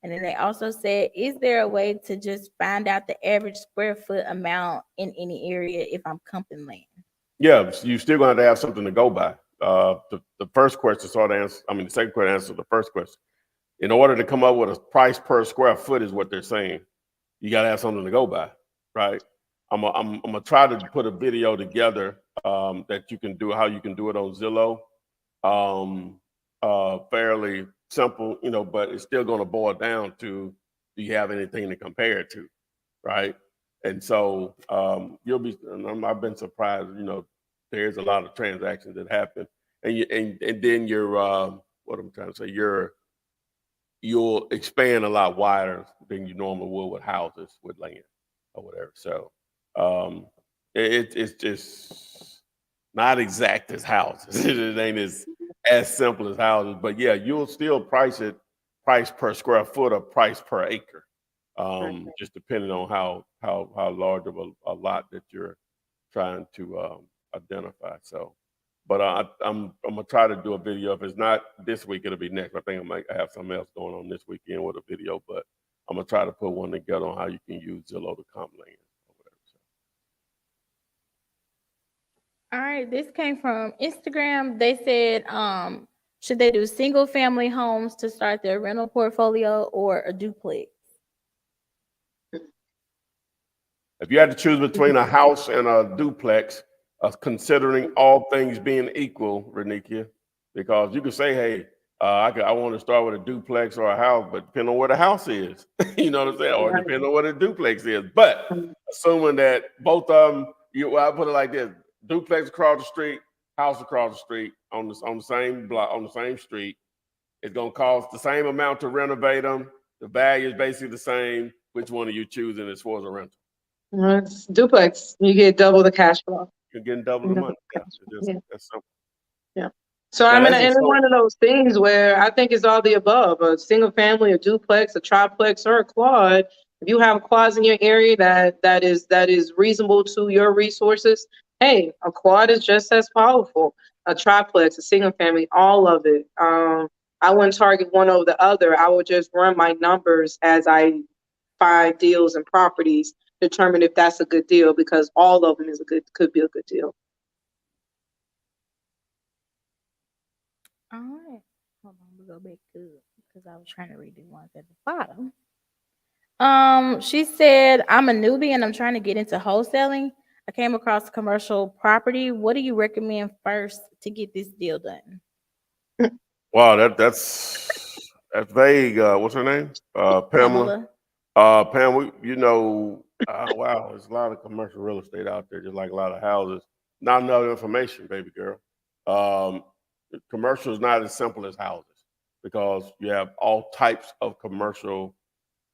And then they also said, is there a way to just find out the average square foot amount in any area if I'm comping land? Yeah, you still going to have something to go by. The first question the second question answers the first question. In order to come up with a price per square foot is what they're saying. You got to have something to go by, right? I'm gonna try to put a video together that you can do, how you can do it on Zillow. Fairly simple, but it's still going to boil down to, do you have anything to compare it to, right? And so I've been surprised, there's a lot of transactions that happen, and then what I'm trying to say, you'll expand a lot wider than you normally would with houses, with land or whatever. So it's just, not exact as houses. It ain't as simple as houses, but yeah, you'll still price per square foot or price per acre, just depending on how large of a lot that you're trying to identify. So, but I'm gonna try to do a video. If it's not this week, it'll be next. I think I might have something else going on this weekend with a video, but I'm gonna try to put one together on how you can use Zillow to comp land. All right, this came from Instagram. They said, should they do single family homes to start their rental portfolio or a duplex? If you had to choose between a house and a duplex, considering all things being equal, Renikia, because you could say, hey, I want to start with a duplex or a house, but depending on where the house is, you know what I'm saying, or depending on what a duplex is. But assuming that both of them, I put it like this: duplex across the street, house across the street, on the same block, on the same street. It's gonna cost the same amount to renovate them. The value is basically the same. Which one are you choosing as far as a rental? It's duplex. You get double the cash flow. You're getting double the money. Yeah, that's simple. Yeah. So Now, I mean, and it's one of those things where I think it's all the above: a single family, a duplex, a triplex, or a quad. If you have quads in your area that is reasonable to your resources, hey, a quad is just as powerful. A triplex, a single family, all of it. I wouldn't target one over the other. I would just run my numbers as I find deals and properties, determine if that's a good deal, because all of them could be a good deal. All right. Hold on, we'll go back good because I was trying to read the ones at the bottom. She said, I'm a newbie and I'm trying to get into wholesaling. I came across commercial property. What do you recommend first to get this deal done? Wow, that's vague. What's her name? Pamela. Pam, wow, there's a lot of commercial real estate out there, just like a lot of houses. Not enough information, baby girl. Commercial is not as simple as houses because you have all types of commercial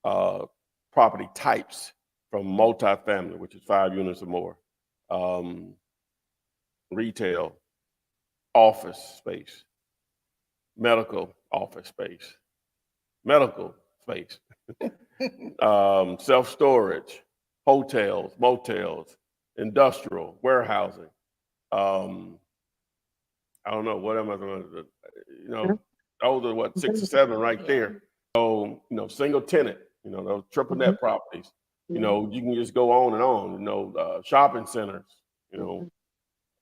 property types, from multifamily, which is 5 units or more, retail, office space, medical office space, medical space, self-storage, hotels, motels, industrial, warehousing. I don't know, what am I going to do? Those are what, 6 or 7 right there. So, single tenant, those triple net properties, you can just go on and on, shopping centers,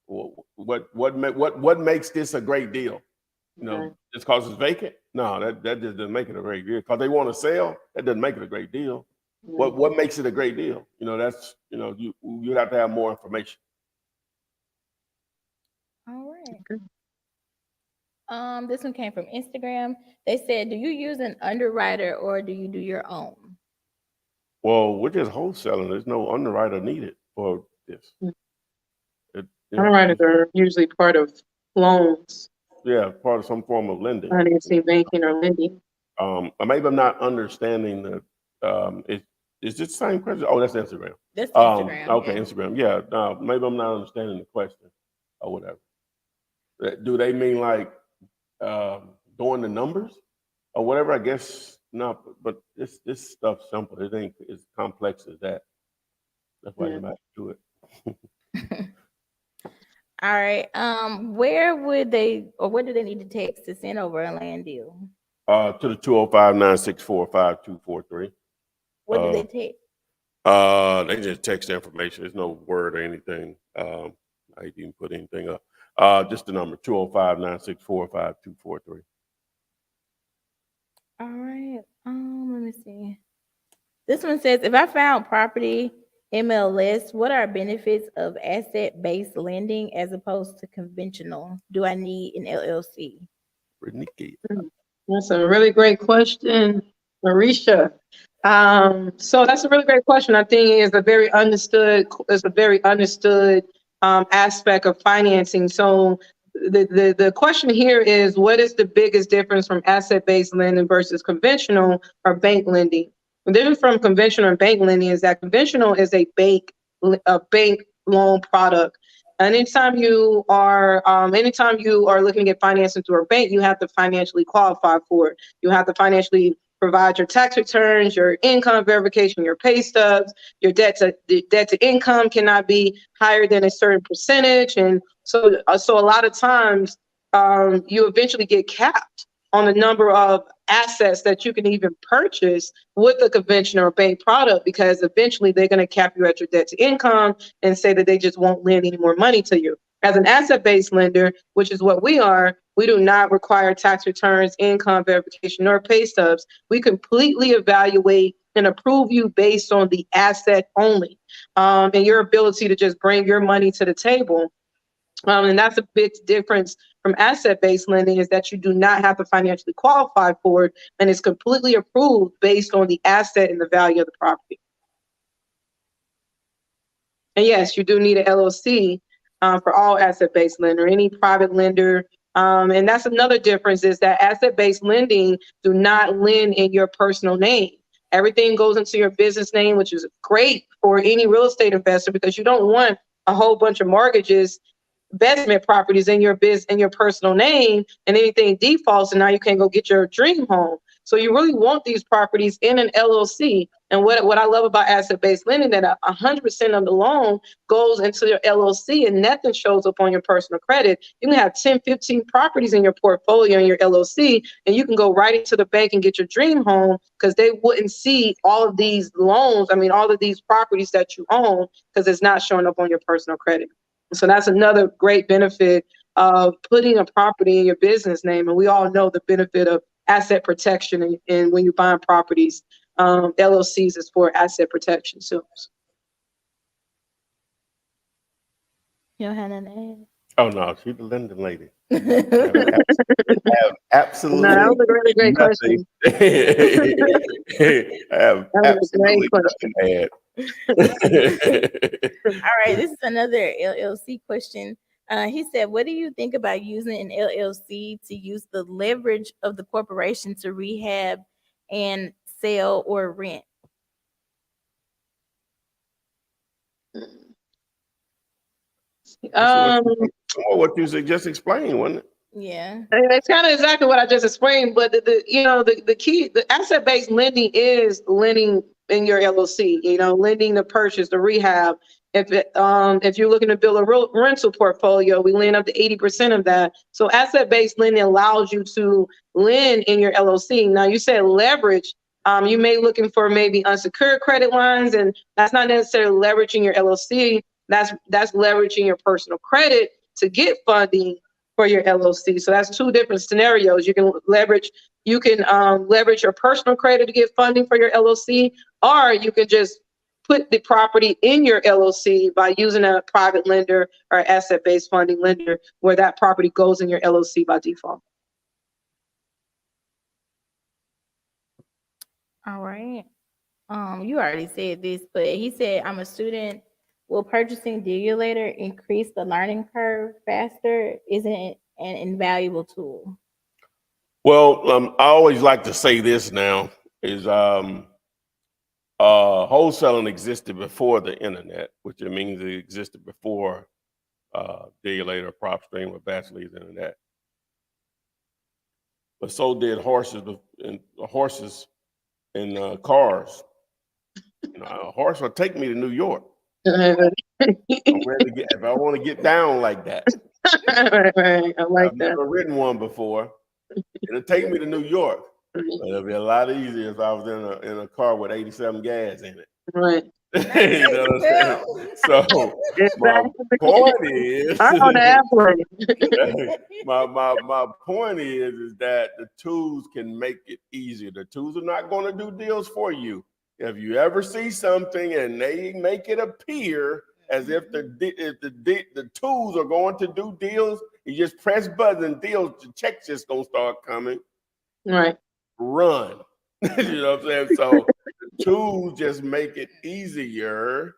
what makes this a great deal? Just because it's vacant? No, that just doesn't make it a great deal. Because they want to sell, that doesn't make it a great deal. What makes it a great deal? That's, you'd have to have more information. All right. This one came from Instagram. They said, do you use an underwriter or do you do your own? Well, we're just wholesaling. There's no underwriter needed for this. Underwriters are usually part of loans. Yeah, part of some form of lending. Financing, banking, or lending. Maybe I'm not understanding the. Is it the same question? Oh, that's Instagram. That's Instagram. Okay, yeah. Instagram. Yeah. Maybe I'm not understanding the question or whatever. Do they mean like doing the numbers or whatever? I guess not. But this stuff's simple. It ain't as complex as that. That's why you might do it. All right. Where would they, or what do they need to text to send over a land deal? To the 205-964-5243. What do they text? They just text the information. There's no word or anything. I didn't even put anything up. Just the number 205-964-5243. All right. Let me see. This one says, if I found property MLS, what are benefits of asset-based lending as opposed to conventional? Do I need an LLC? That's a really great question, Marisha. So that's a really great question. I think it's a very understood aspect of financing. So the question here is, what is the biggest difference from asset-based lending versus conventional or bank lending? The difference from conventional and bank lending is that conventional is a bank loan product. anytime you are looking to get financing through a bank, you have to financially qualify for it. You have to financially provide your tax returns, your income verification, your pay stubs, your debt to income cannot be higher than a certain percentage, and so a lot of times you eventually get capped on the number of assets that you can even purchase with a conventional or bank product, because eventually they're going to cap you at your debt to income and say that they just won't lend any more money to you. As an asset-based lender, which is what we are, we do not require tax returns, income verification, or pay stubs. We completely evaluate and approve you based on the asset only, and your ability to just bring your money to the table. And that's a big difference from asset-based lending, is that you do not have to financially qualify for it, and it's completely approved based on the asset and the value of the property. And yes, you do need an LLC for all asset-based lender, any private lender. And that's another difference, is that asset-based lending do not lend in your personal name. Everything goes into your business name, which is great for any real estate investor, because you don't want a whole bunch of mortgages, investment properties in your personal name, and anything defaults, and now you can't go get your dream home. So you really want these properties in an LLC. And what I love about asset-based lending, that 100% of the loan goes into your LLC and nothing shows up on your personal credit. You can have 10, 15 properties in your portfolio in your LLC, and you can go right into the bank and get your dream home, because they wouldn't see all of these loans, all of these properties that you own, because it's not showing up on your personal credit. So that's another great benefit of putting a property in your business name. And we all know the benefit of asset protection. And when you're buying properties, LLCs is for asset protection. So You don't have nothing Oh no, she's the lending lady. to I have absolutely no, that was a really great nothing. question. I have That was a great absolutely nothing to add. All right, this is another LLC question. He said, what do you think about using an LLC to use the leverage of the corporation to rehab and sell or rent? What you just explained, wasn't it? Yeah. That's kind of exactly what I just explained. But the key, the asset-based lending is lending in your LLC. Lending to purchase, the rehab. If you're looking to build a real rental portfolio, we lend up to 80% of that. So asset-based lending allows you to lend in your LLC. Now, you said leverage. You may looking for maybe unsecured credit lines, and that's not necessarily leveraging your LLC. That's leveraging your personal credit to get funding for your LLC. So that's two different scenarios. You can leverage your personal credit to get funding for your LLC, or you can just put the property in your LLC by using a private lender or asset-based funding lender, where that property goes in your LLC by default. All right. You already said this, but he said, I'm a student. Will purchasing Digulator increase the learning curve faster? Isn't it an invaluable tool? Well, I always like to say this now is wholesaling existed before the internet, which it means it existed before Digulator, PropStream, or Bachelor's Internet. But so did horses and cars. A horse will take me to New York. I'm ready to if I want to get down like that. Right. I like I've that. never ridden one before. It'll take me to New York. But it'll be a lot easier if I was in a car with 87 gas in it. Right. You know what I'm saying? So my point is, I'm on the airplane. my point is that the tools can make it easier. The tools are not going to do deals for you. If you ever see something and they make it appear as if the tools are going to do deals, you just press button, deals, the check's just gonna start coming. Right. Run. You know what I'm saying? So the tools just make it easier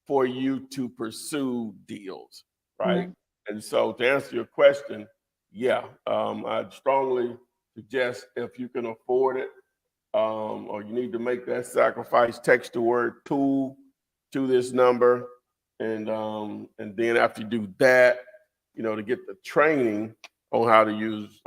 for you to pursue deals, right? And so to answer your question, yeah, I'd strongly suggest, if you can afford it, or you need to make that sacrifice, text the word tool to this number, and then after you do that, you know, to get the training on how to use,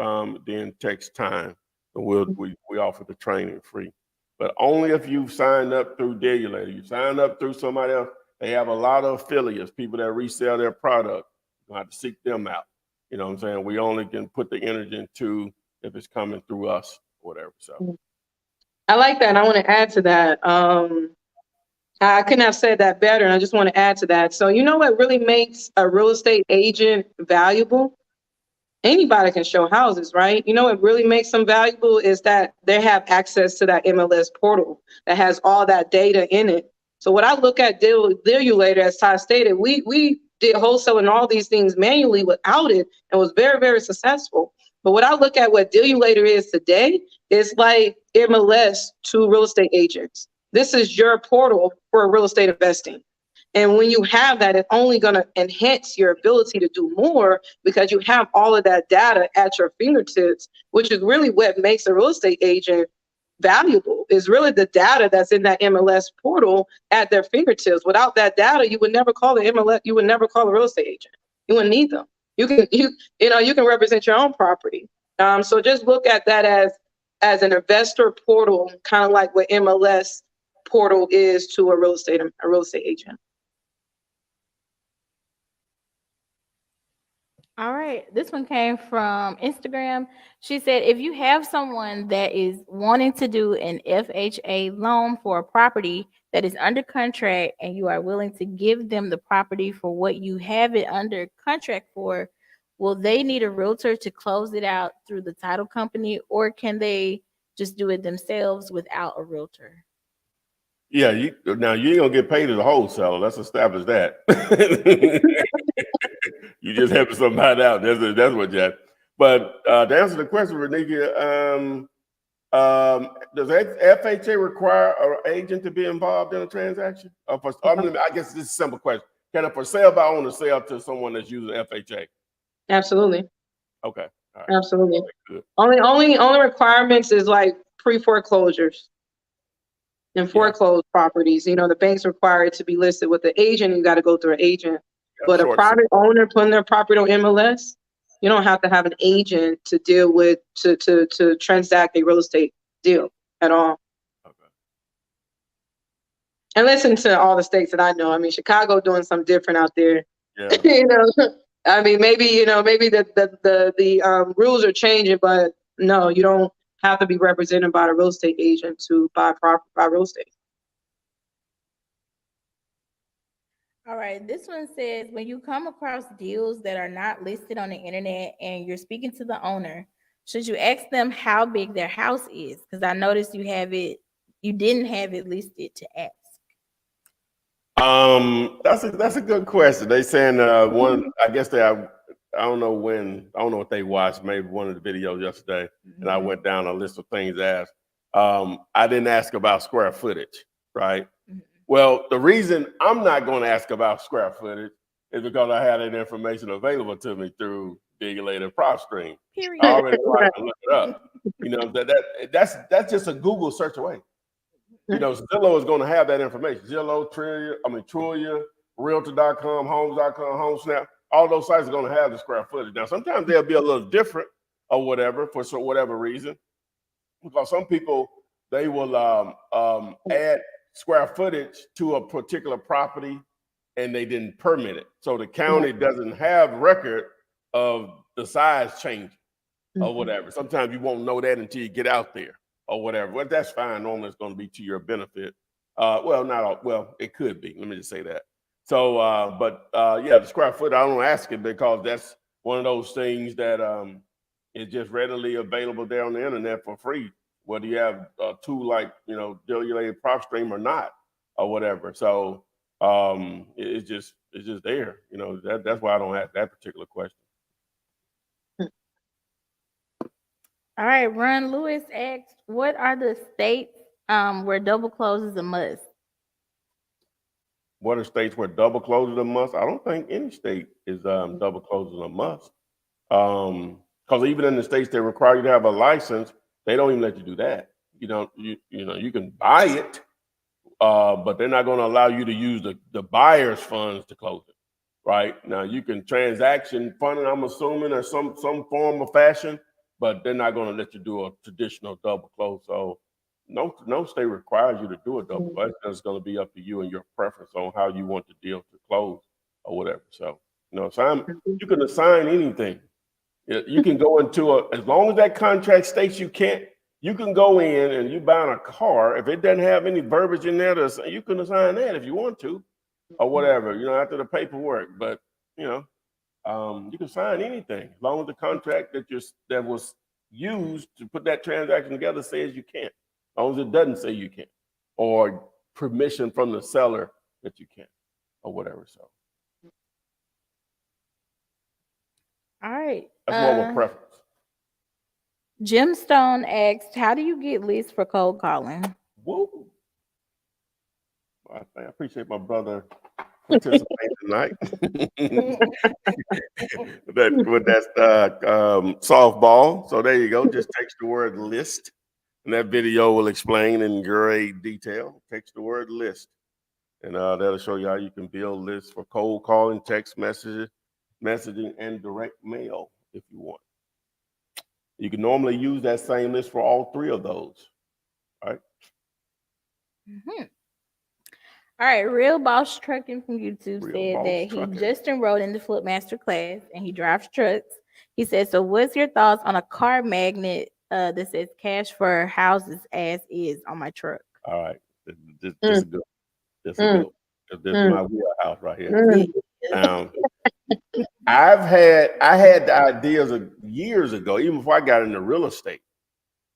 then takes time. And we offer the training free, but only if you've signed up through Dealulator. You signed up through somebody else. They have a lot of affiliates, people that resell their product. You have to seek them out. You know what I'm saying? We only can put the energy into if it's coming through us or whatever. So I like that. I want to add to that. I couldn't have said that better, and I just want to add to that. So you know what really makes a real estate agent valuable? Anybody can show houses, right? You know what really makes them valuable is that they have access to that MLS portal that has all that data in it. So what I look at Dealulator, as Ty stated, we did wholesale and all these things manually without it, and was very, very successful. But what I look at what Dealulator is today is like MLS to real estate agents. This is your portal for real estate investing. And when you have that, it's only going to enhance your ability to do more because you have all of that data at your fingertips, which is really what makes a real estate agent valuable, is really the data that's in that MLS portal at their fingertips. Without that data, you would never call the MLS, you would never call a real estate agent. You wouldn't need them. You can represent your own property. So just look at that as an investor portal, kind of like what MLS portal is to a real estate agent. All right, this one came from Instagram. She said, if you have someone that is wanting to do an FHA loan for a property that is under contract and you are willing to give them the property for what you have it under contract for, will they need a realtor to close it out through the title company, or can they just do it themselves without a realtor? yeah, you ain't gonna get paid as a wholesaler. Let's establish that. You just helping somebody out. That's what you have. But to answer the question, Renika, does FHA require an agent to be involved in a transaction? I guess this is a simple question. Can a for sale by owner sell to someone that's using FHA? Absolutely. Okay. All right. Absolutely. Good. Only requirements is like pre-foreclosures and foreclosed properties. You know, the banks require it to be listed with the agent. You got to go through an agent. But a private owner putting their property on MLS, you don't have to have an agent to deal with to transact a real estate deal at all. Okay. And listen to all the states that I know. I mean, Chicago doing something different out there. Yeah. You know, I mean, maybe the rules are changing, but no, you don't have to be represented by a real estate agent to buy real estate. All right, this one says, when you come across deals that are not listed on the internet and you're speaking to the owner, should you ask them how big their house is? Because I noticed you didn't have it listed to ask. That's a good question. They saying one, I guess I don't know what they watched, maybe one of the videos yesterday, and I went down a list of things asked. I didn't ask about square footage, right? Well, the reason I'm not going to ask about square footage is because I had that information available to me through Dealulator PropStream. Period. I already know I can look it up. You know, that's just a Google search away. You know, Zillow is going to have that information. Zillow, Trulia, Realtor.com, Homes.com, HomeSnap, all those sites are going to have the square footage. Now, sometimes they'll be a little different or whatever for whatever reason, because some people, they will add square footage to a particular property and they didn't permit it. So the county doesn't have record of the size changing or whatever. Sometimes you won't know that until you get out there or whatever. Well, that's fine. Normally it's going to be to your benefit. It could be. Let me just say that. So, the square foot, I don't ask it because that's one of those things that is just readily available there on the internet for free, whether you have a tool like, Dealulator PropStream or not, or whatever. So it's just there. That's why I don't ask that particular question. All right, Ron Lewis asked, what are the states where double close is a must? What are states where double close is a must? I don't think any state is double close is a must. Because even in the states that require you to have a license, they don't even let you do that. You can buy it but they're not going to allow you to use the buyer's funds to close it. Right now, you can transaction fund it, I'm assuming, or some form of fashion, but they're not going to let you do a traditional double close. So no state requires you to do a double close. It's going to be up to you and your preference on how you want the deal to close or whatever. So you can assign anything. You can go into as long as that contract states you can go in and you buy a car. If it doesn't have any verbiage in there, you can assign that if you want to. Or whatever, after the paperwork. But you can sign anything as long as the contract that was used to put that transaction together says you can't. As long as it doesn't say you can't, or permission from the seller that you can't, or whatever. So, All right. that's more of a preference. Gemstone asked, "How do you get leads for cold calling?" Woo! I appreciate my brother participating tonight. That's softball. So there you go. Just text the word list, and that video will explain in great detail. Text the word list, and that'll show you how you can build lists for cold calling, text messaging, and direct mail if you want. You can normally use that same list for all three of those. All right. Mm-hmm. All right, Real Boss Trucking from YouTube said that he just enrolled in the Flipmaster class and he drives trucks. He said, "So what's your thoughts on a car magnet that says cash for houses as is on my truck?" All right, this is good. This is good. This is my wheelhouse right here. I had the ideas of years ago, even before I got into real estate.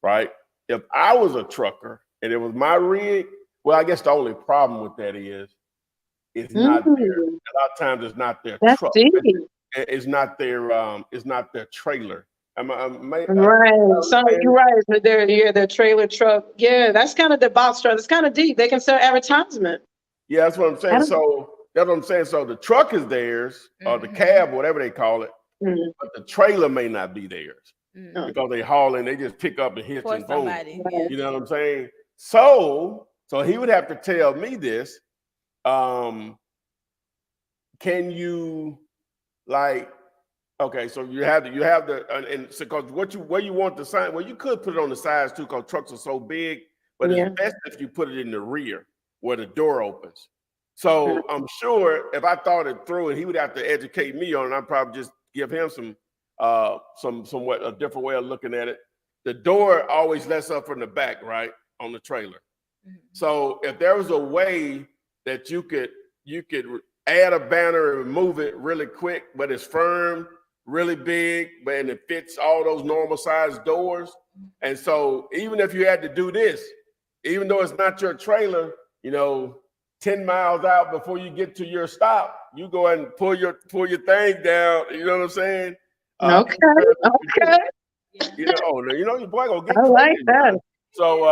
Right, if I was a trucker and it was my rig. Well, I guess the only problem with that is it's not their. A lot of times, it's not their truck. It's not their trailer. Right. You're right. Their trailer truck. Yeah, that's kind of the box truck. It's kind of deep. They can sell advertisement. Yeah, that's what I'm saying. So that's what I'm saying. So the truck is theirs, or the cab, whatever they call it, but the trailer may not be theirs because they hauling. They just pick up and hitch and boom. You know what I'm saying? So he would have to tell me this. Can you okay, so you have the and so because where you want the sign, well, you could put it on the sides too, because trucks are so big, but it's best if you put it in the rear where the door opens. So I'm sure if I thought it through and he would have to educate me on it, I'd probably just give him somewhat a different way of looking at it. The door always lets up from the back, right, on the trailer. So if there was a way that you could add a banner and move it really quick, but it's firm, really big, and it fits all those normal size doors. And so even if you had to do this, even though it's not your trailer, 10 miles out before you get to your stop, you go and pull your thing down. You know what I'm saying? Okay. Your boy gonna get I like that. So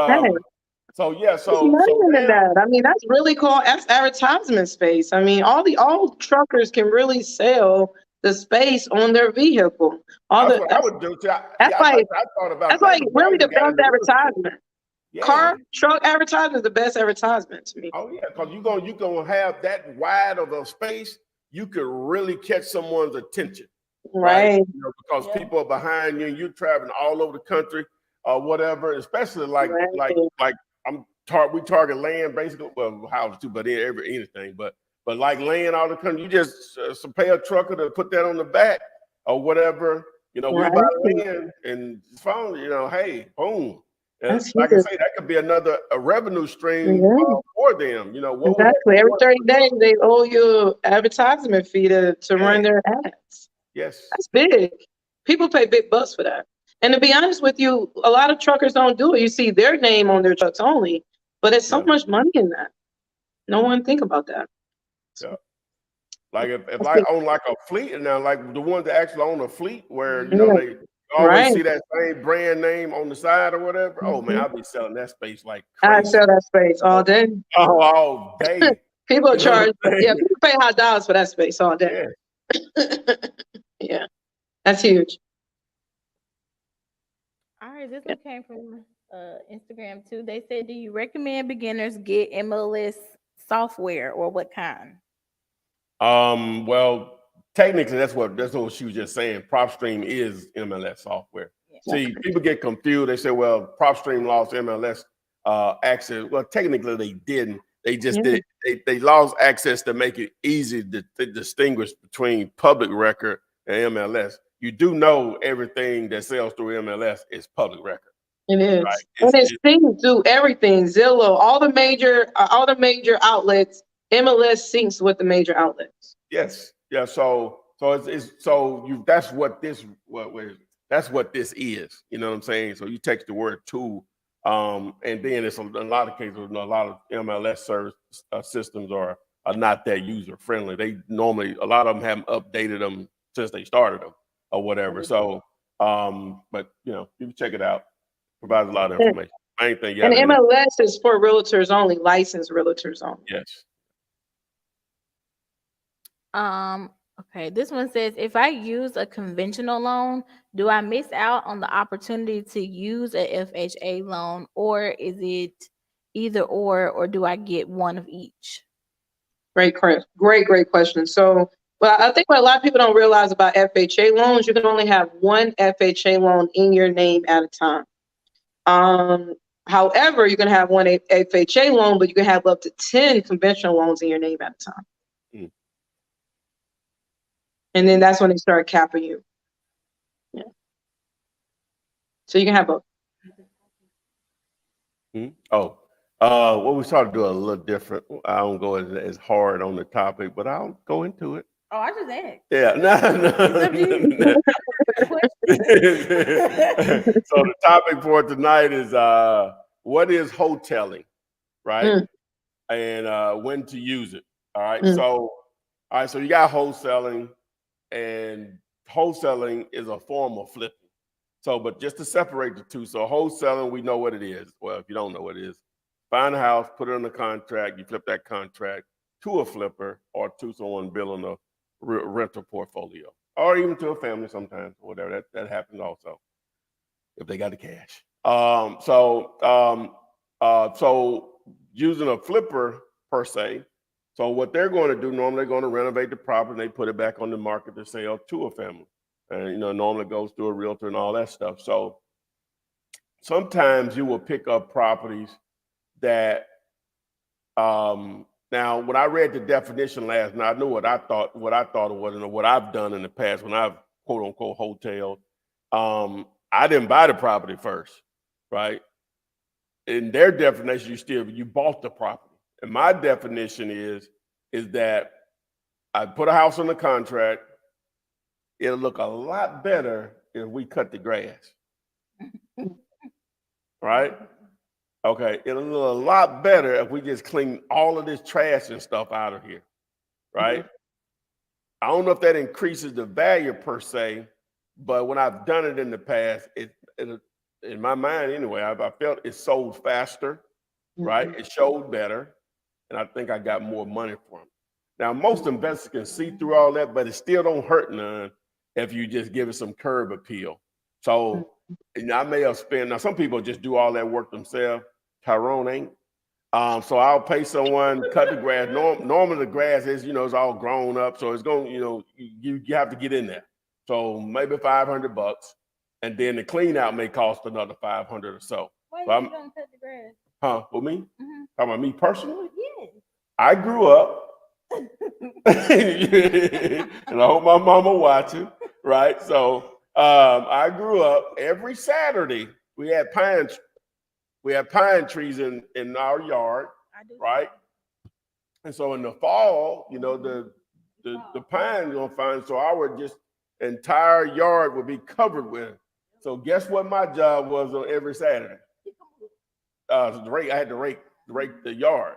that. I mean, that's really cool. That's advertisement space. I mean, all truckers can really sell the space on their vehicle. That's what I would do too. I thought about that's like really the best advertisement. Yeah. Car, truck advertisement is the best advertisement to me. Oh yeah, because you're gonna have that wide of a space, you could really catch someone's attention. Right. Because people are behind you and you're traveling all over the country or whatever, especially like we target land basically, well, houses too, but anything, but like land all the country, you just pay a trucker to put that on the back or whatever, we buy land and phone, hey, boom. And like I say, that could be a revenue stream for them. Exactly. Every 30 days, they owe you advertisement fee to run their ads. Yes. That's big. People pay big bucks for that. And to be honest with you, a lot of truckers don't do it. You see their name on their trucks only, but it's so much money in that. No one think about that. Yeah. Like if I own like a fleet, and now like the ones that actually own a fleet where, they always see that same brand name on the side or whatever. Oh man, I'll be selling that space like crazy. I sell that space all day. Oh, all day. People charge, people pay high dollars for that space all day. Yeah, that's huge. All right, this one came from Instagram too. They said, do you recommend beginners get MLS software or what kind? Well, technically, that's what she was just saying. PropStream is MLS software. Yeah. See, people get confused. They say, "Well, PropStream lost MLS access." Well, technically, they didn't. They just did. They lost access to make it easy to distinguish between public record and MLS. You do know everything that sells through MLS is public record. It is, right? and it's syncs do everything. Zillow, all the major outlets. MLS syncs with the major outlets. Yes. Yeah. So that's what this that's what this is. You know what I'm saying? So you text the word tool, and then it's a lot of cases. A lot of MLS service systems are not that user friendly. They normally, a lot of them haven't updated them since they started them or whatever. So, but you can check it out. Provides a lot of information. Main thing, And MLS is for realtors only, licensed realtors only. Yes. Okay, this one says, if I use a conventional loan, do I miss out on the opportunity to use a FHA loan, or is it either or do I get one of each? Great question. So, well, I think what a lot of people don't realize about FHA loans, you can only have one FHA loan in your name at a time. However, you can have one FHA loan, but you can have up to 10 conventional loans in your name at a time. And then that's when they start capping you. Yeah. So you can have both. What we started to do a little different. I don't go as hard on the topic, but I'll go into it. Oh, I just asked. Yeah, no. So the topic for tonight is what is wholesaling, right? And when to use it. All right. So you got wholesaling, and wholesaling is a form of flipping. So, but just to separate the two, so wholesaling, we know what it is. Well, if you don't know what it is, find a house, put it on a contract, you flip that contract to a flipper or to someone building a rental portfolio, or even to a family sometimes, or whatever. That happens also if they got the cash. So using a flipper per se. So what they're going to do, normally they're going to renovate the property and they put it back on the market to sell to a family. And, normally goes through a realtor and all that stuff. So sometimes you will pick up properties that, now when I read the definition last night, I knew what I thought it was and what I've done in the past when I've quote unquote wholesale. I didn't buy the property first, right? In their definition, you bought the property. And my definition is that I put a house on the contract. It'll look a lot better if we cut the grass. Right? Okay. It'll look a lot better if we just clean all of this trash and stuff out of here. Right? I don't know if that increases the value per se, but when I've done it in the past, it in my mind anyway, I felt it sold faster. Right? It showed better. And I think I got more money for them. Now, most investors can see through all that, but it still don't hurt none if you just give it some curb appeal. So I may have spent, now some people just do all that work themselves. Tyrone ain't. So I'll pay someone to cut the grass. Normally the grass is, it's all grown up. So it's going, you have to get in there. So maybe $500, and then the clean out may cost another $500 or so. Why So you don't cut the grass? For me? Mm-hmm. Talking about me personally? Yes. I grew up, and I hope my mama watching, right? So I grew up every Saturday. We had pine trees in our yard, right? And so in the fall, the pines gonna find. So our entire yard would be covered with it. So guess what my job was on every Saturday? I had to rake the yard.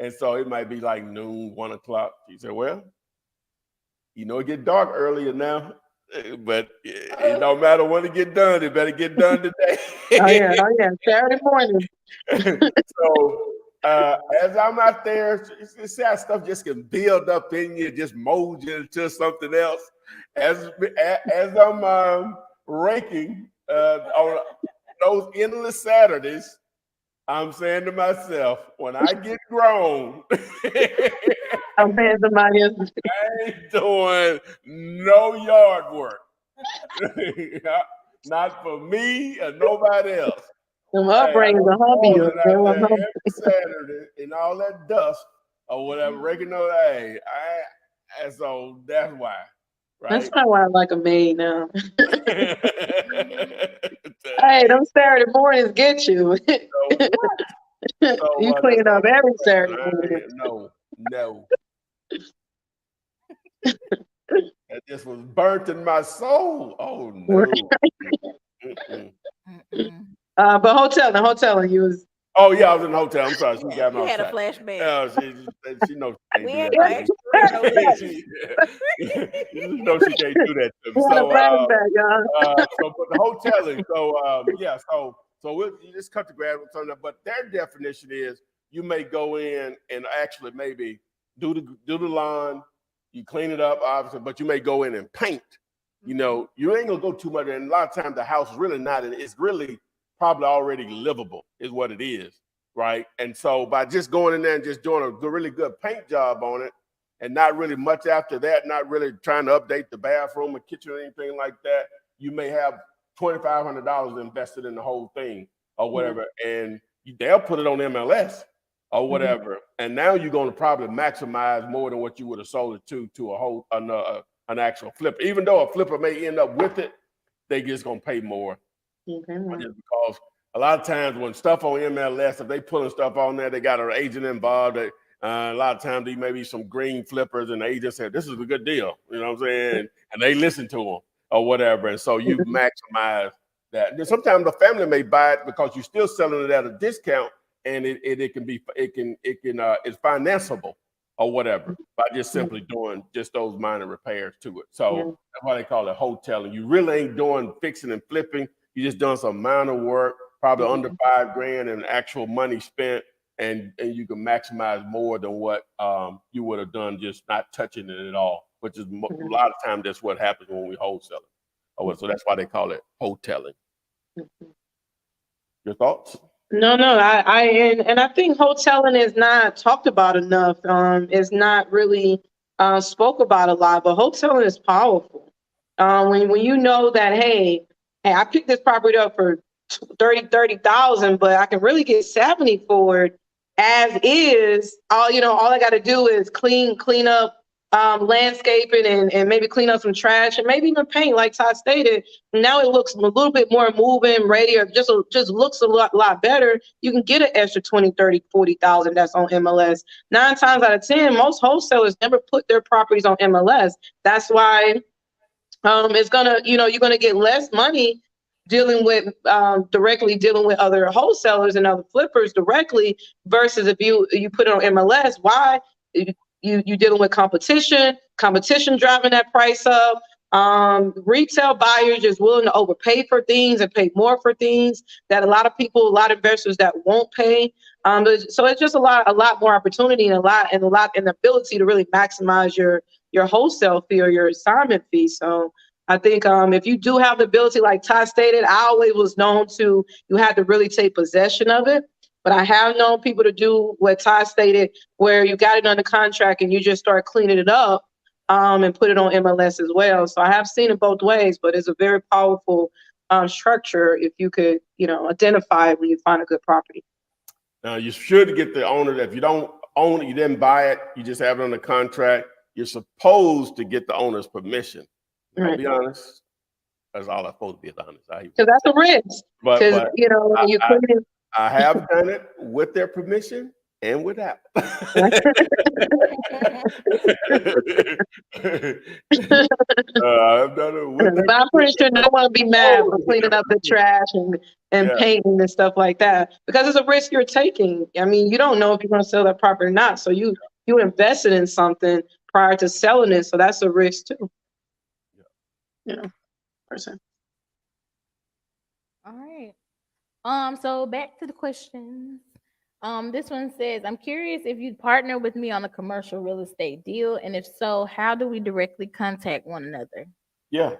And so it might be like noon, 1 o'clock. She said, well, it get dark earlier now, but it don't matter when it get done. It better get done today. Oh yeah, Saturday morning. So as I'm out there, it's that stuff just can build up in you, just mold you into something else. As I'm raking those endless Saturdays, I'm saying to myself, when I get grown, I'm paying somebody else. I ain't doing no yard work. Not for me or nobody else. Them Hey, I upbringings was will humble you, balling out girl. there every Saturday in all that dust or whatever, raking those. Hey, and so that's why, That's right? kind of why I like a maid now. Hey, Hey, them Saturday mornings get you. so, You that's clean all up every I'm saying. Saturday morning. No. That just was burnt in my soul. Oh no. Mm-mm. Mm-mm. But hoteling, you was. Oh yeah, I was in the hotel. I'm sorry, she got me You off had a track. flashback. Oh, she knows she We can't ain't do gonna that ask you no to leave. me. You just know she can't do that to me. You had a So, flashback, y'all. but the hoteling. So, yeah. So you just cut the grass with something. But their definition is you may go in and actually maybe do the lawn, you clean it up, obviously, but you may go in and paint. You know, you ain't gonna go too much. And a lot of times the house is really not. It's really probably already livable, is what it is, right? And so by just going in there and just doing a really good paint job on it, and not really much after that, not really trying to update the bathroom or kitchen or anything like that, you may have $2,500 invested in the whole thing or whatever, and they'll put it on MLS or whatever, and now you're going to probably maximize more than what you would have sold it to an actual flipper. Even though a flipper may end up with it, they just going to pay more. Just because a lot of times when stuff on MLS, if they pulling stuff on there, they got an agent involved. A lot of times there may be some green flippers, and the agent said, "This is a good deal," you know what I'm saying? And they listen to them or whatever, and so you maximize that. Then sometimes the family may buy it because you're still selling it at a discount, and it's financeable or whatever by just simply doing just those minor repairs to it. So that's why they call it wholesaling. You really ain't doing fixing and flipping. You just done some minor work, probably under $5,000 in actual money spent, and you can maximize more than what you would have done just not touching it at all. Which is a lot of times that's what happens when we wholesale it. Oh, so that's why they call it wholesaling. Your thoughts? No, and I think hoteling is not talked about enough. It's not really spoke about a lot, but hoteling is powerful. When you know that, hey, I picked this property up for 30,000, but I can really get 70 for it as is. All I got to do is clean up landscaping and maybe clean up some trash and maybe even paint, like Todd stated. Now it looks a little bit more moving, ready, or just looks a lot better. You can get an extra 20, 30, 40,000 that's on MLS. 9 times out of 10, most wholesalers never put their properties on MLS. That's why it's you're gonna get less money dealing with directly dealing with other wholesalers and other flippers directly versus if you put it on MLS. Why? You dealing with competition driving that price up. Retail buyers just willing to overpay for things and pay more for things that a lot of investors that won't pay. So it's just a lot more opportunity and the ability to really maximize your wholesale fee or your assignment fee. So I think if you do have the ability, like Todd stated, I always was known to, you had to really take possession of it. But I have known people to do what Todd stated, where you got it under contract and you just start cleaning it up and put it on MLS as well. So I have seen it both ways, but it's a very powerful structure if you could, identify it when you find a good property. Now you should get the owner. If you don't own it, you didn't buy it, you just have it under contract. You're supposed to get the owner's permission. I'll be honest. That's all I'm supposed to be honest. Because that's a risk. But you clean I have done it with their permission and without. I've done it with but I'm pretty sure no one will be mad for cleaning up the trash and painting and stuff like that, because it's a risk you're taking. I mean, you don't know if you're going to sell that property or not. So you invested in something prior to selling it. So that's a risk too. Person. All right. So back to the questions. This one says, I'm curious if you'd partner with me on a commercial real estate deal, and if so, how do we directly contact one another? Yeah.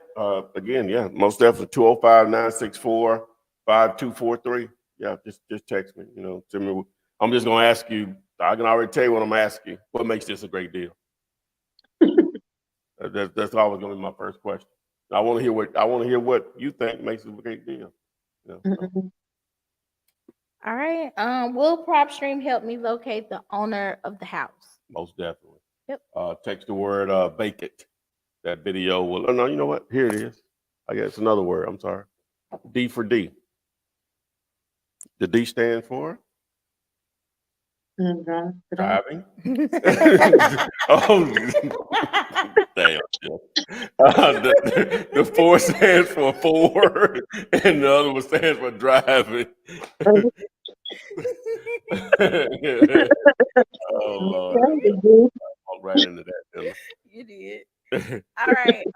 Again, most definitely 205-964-5600. 5243. Yeah, just text me. You know, send me. I'm just gonna ask you. I can already tell you what I'm asking you. What makes this a great deal? That's always gonna be my first question. I want to hear what you think makes it a great deal. You know, so. Mhm. All right. Will PropStream help me locate the owner of the house? Most definitely. Yep. Text the word vacant. That video will. Oh no, you know what? Here it is. I guess another word. I'm sorry. D for D. The D stands for Mhm. driving. Oh, damn. The 4 stands for forward, and the other one stands for driving. Oh Lord, walk right into that. Didn't You did. I? All right.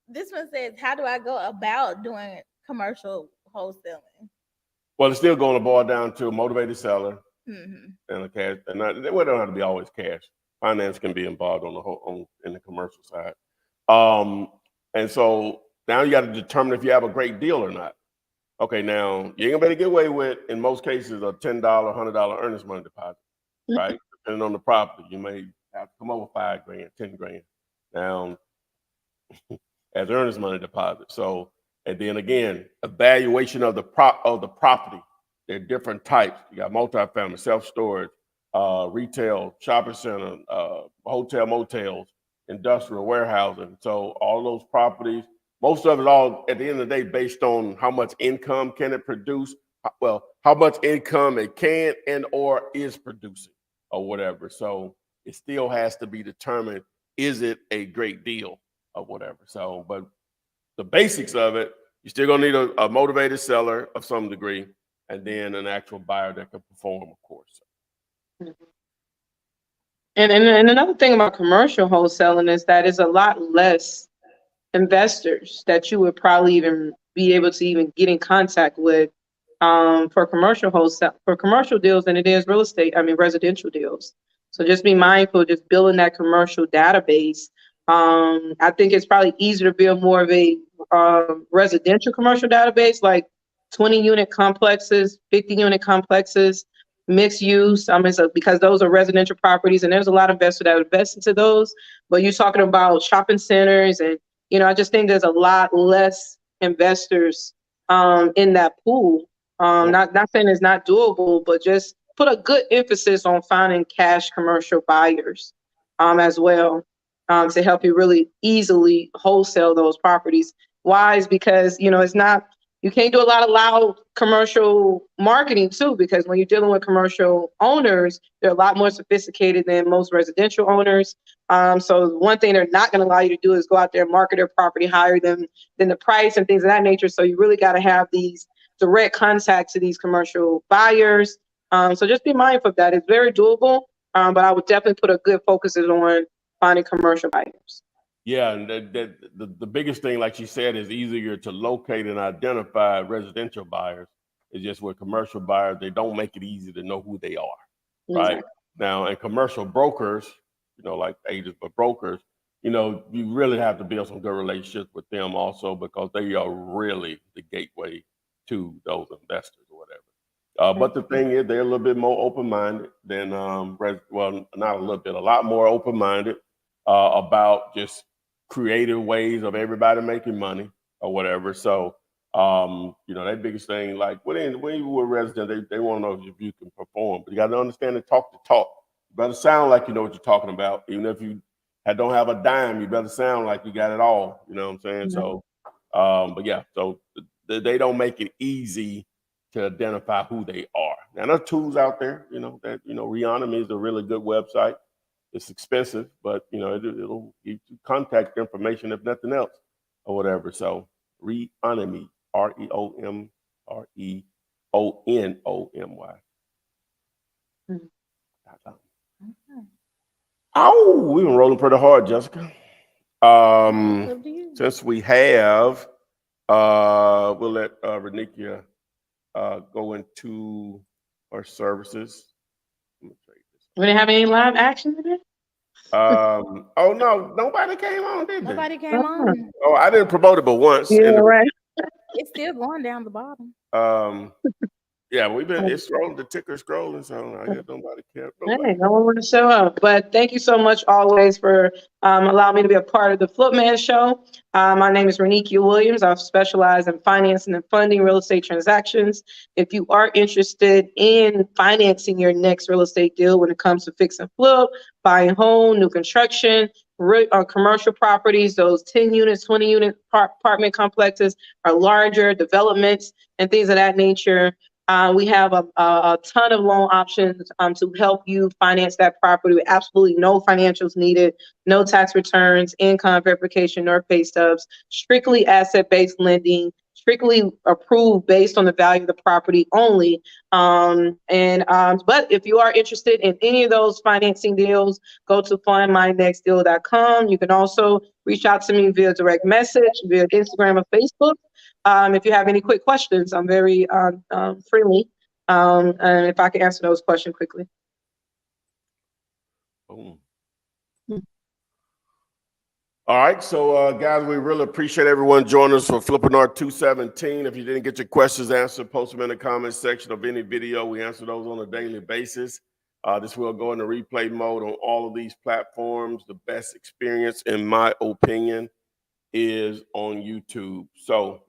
This one says, how do I go about doing commercial wholesaling? Well, it's still going to boil down to a motivated seller Mm-hmm. and a cash. And they don't have to be always cash. Finance can be involved in the commercial side. And so now you got to determine if you have a great deal or not. Okay, now you ain't gonna be able to get away with, in most cases, a $10, $100 earnest money deposit, right? Depending on the property, you may have to come over $5,000, $10,000 now as earnest money deposit. So, and then again, evaluation of the property. There are different types. You got multifamily, self-storage, retail, shopping center, hotel, motels, industrial, warehousing. So all those properties, most of it all at the end of the day based on how much income can it produce, well, how much income it can and or is producing or whatever. So it still has to be determined, is it a great deal or whatever. So, but the basics of it, you're still gonna need a motivated seller of some degree, and then an actual buyer that can perform, of course. And another thing about commercial wholesaling is that it's a lot less investors that you would probably even be able to even get in contact with for commercial deals than it is real estate. I mean residential deals. So just be mindful, just building that commercial database. I think it's probably easier to build more of a residential commercial database, like 20-unit complexes, 50-unit complexes, mixed use. So because those are residential properties, and there's a lot of investors that invest into those. But you're talking about shopping centers, and I just think there's a lot less investors in that pool. Not saying it's not doable, but just put a good emphasis on finding cash commercial buyers as well, to help you really easily wholesale those properties. Why? Is because it's not, you can't do a lot of loud commercial marketing too, because when you're dealing with commercial owners, they're a lot more sophisticated than most residential owners. So one thing they're not going to allow you to do is go out there and market their property higher than the price and things of that nature. So you really got to have these direct contacts to these commercial buyers. So just be mindful of that. It's very doable, but I would definitely put a good focus on finding commercial buyers. Yeah, and the biggest thing, like she said, is easier to locate and identify residential buyers. It's just with commercial buyers, they don't make it easy to know who they are, right? Exactly. Now, and commercial brokers, like agents, but brokers, you really have to build some good relationships with them also, because they are really the gateway to those investors or whatever. But the thing is, they're a little bit more open-minded than, well, not a little bit, a lot more open-minded about just creative ways of everybody making money or whatever. So, that biggest thing, like when you were a resident, they want to know if you can perform, but you got to understand and talk the talk. You better sound like you know what you're talking about. Even if you don't have a dime, you better sound like you got it all. You know what I'm saying? So, but yeah, so they don't make it easy to identify who they are. Now, there's tools out there, Reonomy is a really good website. It's expensive, but it'll give you contact information if nothing else or whatever. So Reonomy, REOMREONOMY. Oh, we've been rolling pretty hard, Jessica. Since we have, we'll let Renikia go into our services. We didn't have any live action today? Oh no, nobody came on, did they? Nobody came on. Oh, I didn't promote it but once. Yeah, right. It's still going down the bottom. Yeah, it's scrolling, the ticker scrolling, so I guess nobody cares. Hey, no one want to show up. But thank you so much always for allowing me to be a part of the Flipman show. My name is Renikia Williams. I specialize in financing and funding real estate transactions. If you are interested in financing your next real estate deal when it comes to fix and flip, buying home, new construction, commercial properties, those 10 units, 20 unit apartment complexes are larger developments and things of that nature. We have a ton of loan options to help you finance that property with absolutely no financials needed, no tax returns, income verification, nor pay stubs, strictly asset-based lending, strictly approved based on the value of the property only. But if you are interested in any of those financing deals, go to findmynextdeal.com. You can also reach out to me via direct message, via Instagram or Facebook. If you have any quick questions, I'm very friendly. And if I can answer those questions quickly. Boom. All right, so guys, we really appreciate everyone joining us for Flippinar 217. If you didn't get your questions answered, post them in the comment section of any video. We answer those on a daily basis. This will go into replay mode on all of these platforms. The best experience, in my opinion, is on YouTube. So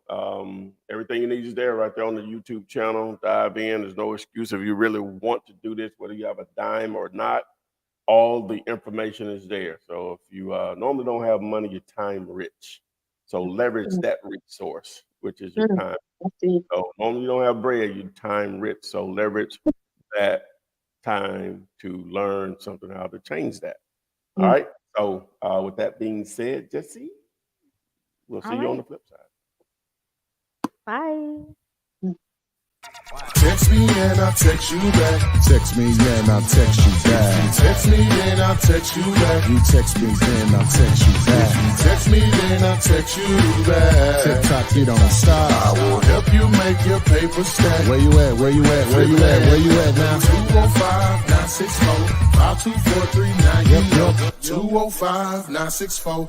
everything you need is there right there on the YouTube channel. Dive in. There's no excuse if you really want to do this, whether you have a dime or not. All the information is there. So if you normally don't have money, you're time rich. So leverage that resource, which is your time. So normally you don't have bread, you're time rich. So leverage that time to learn something, how to change that. All right. So with that being said, Jesse, we'll see you on the flip side. Bye. Text me and I'll text you back. Text me, and I'll text you back. Text me and I'll text you back. You text me, then I'll text you back. Text me then I'll text you back. TikTok, you don't stop. I will help you make your paper stack. Where you at? Where you at? Where you at? Where you at now? 205-964-5243. Now you Yep, know. yep. 205-964-5243.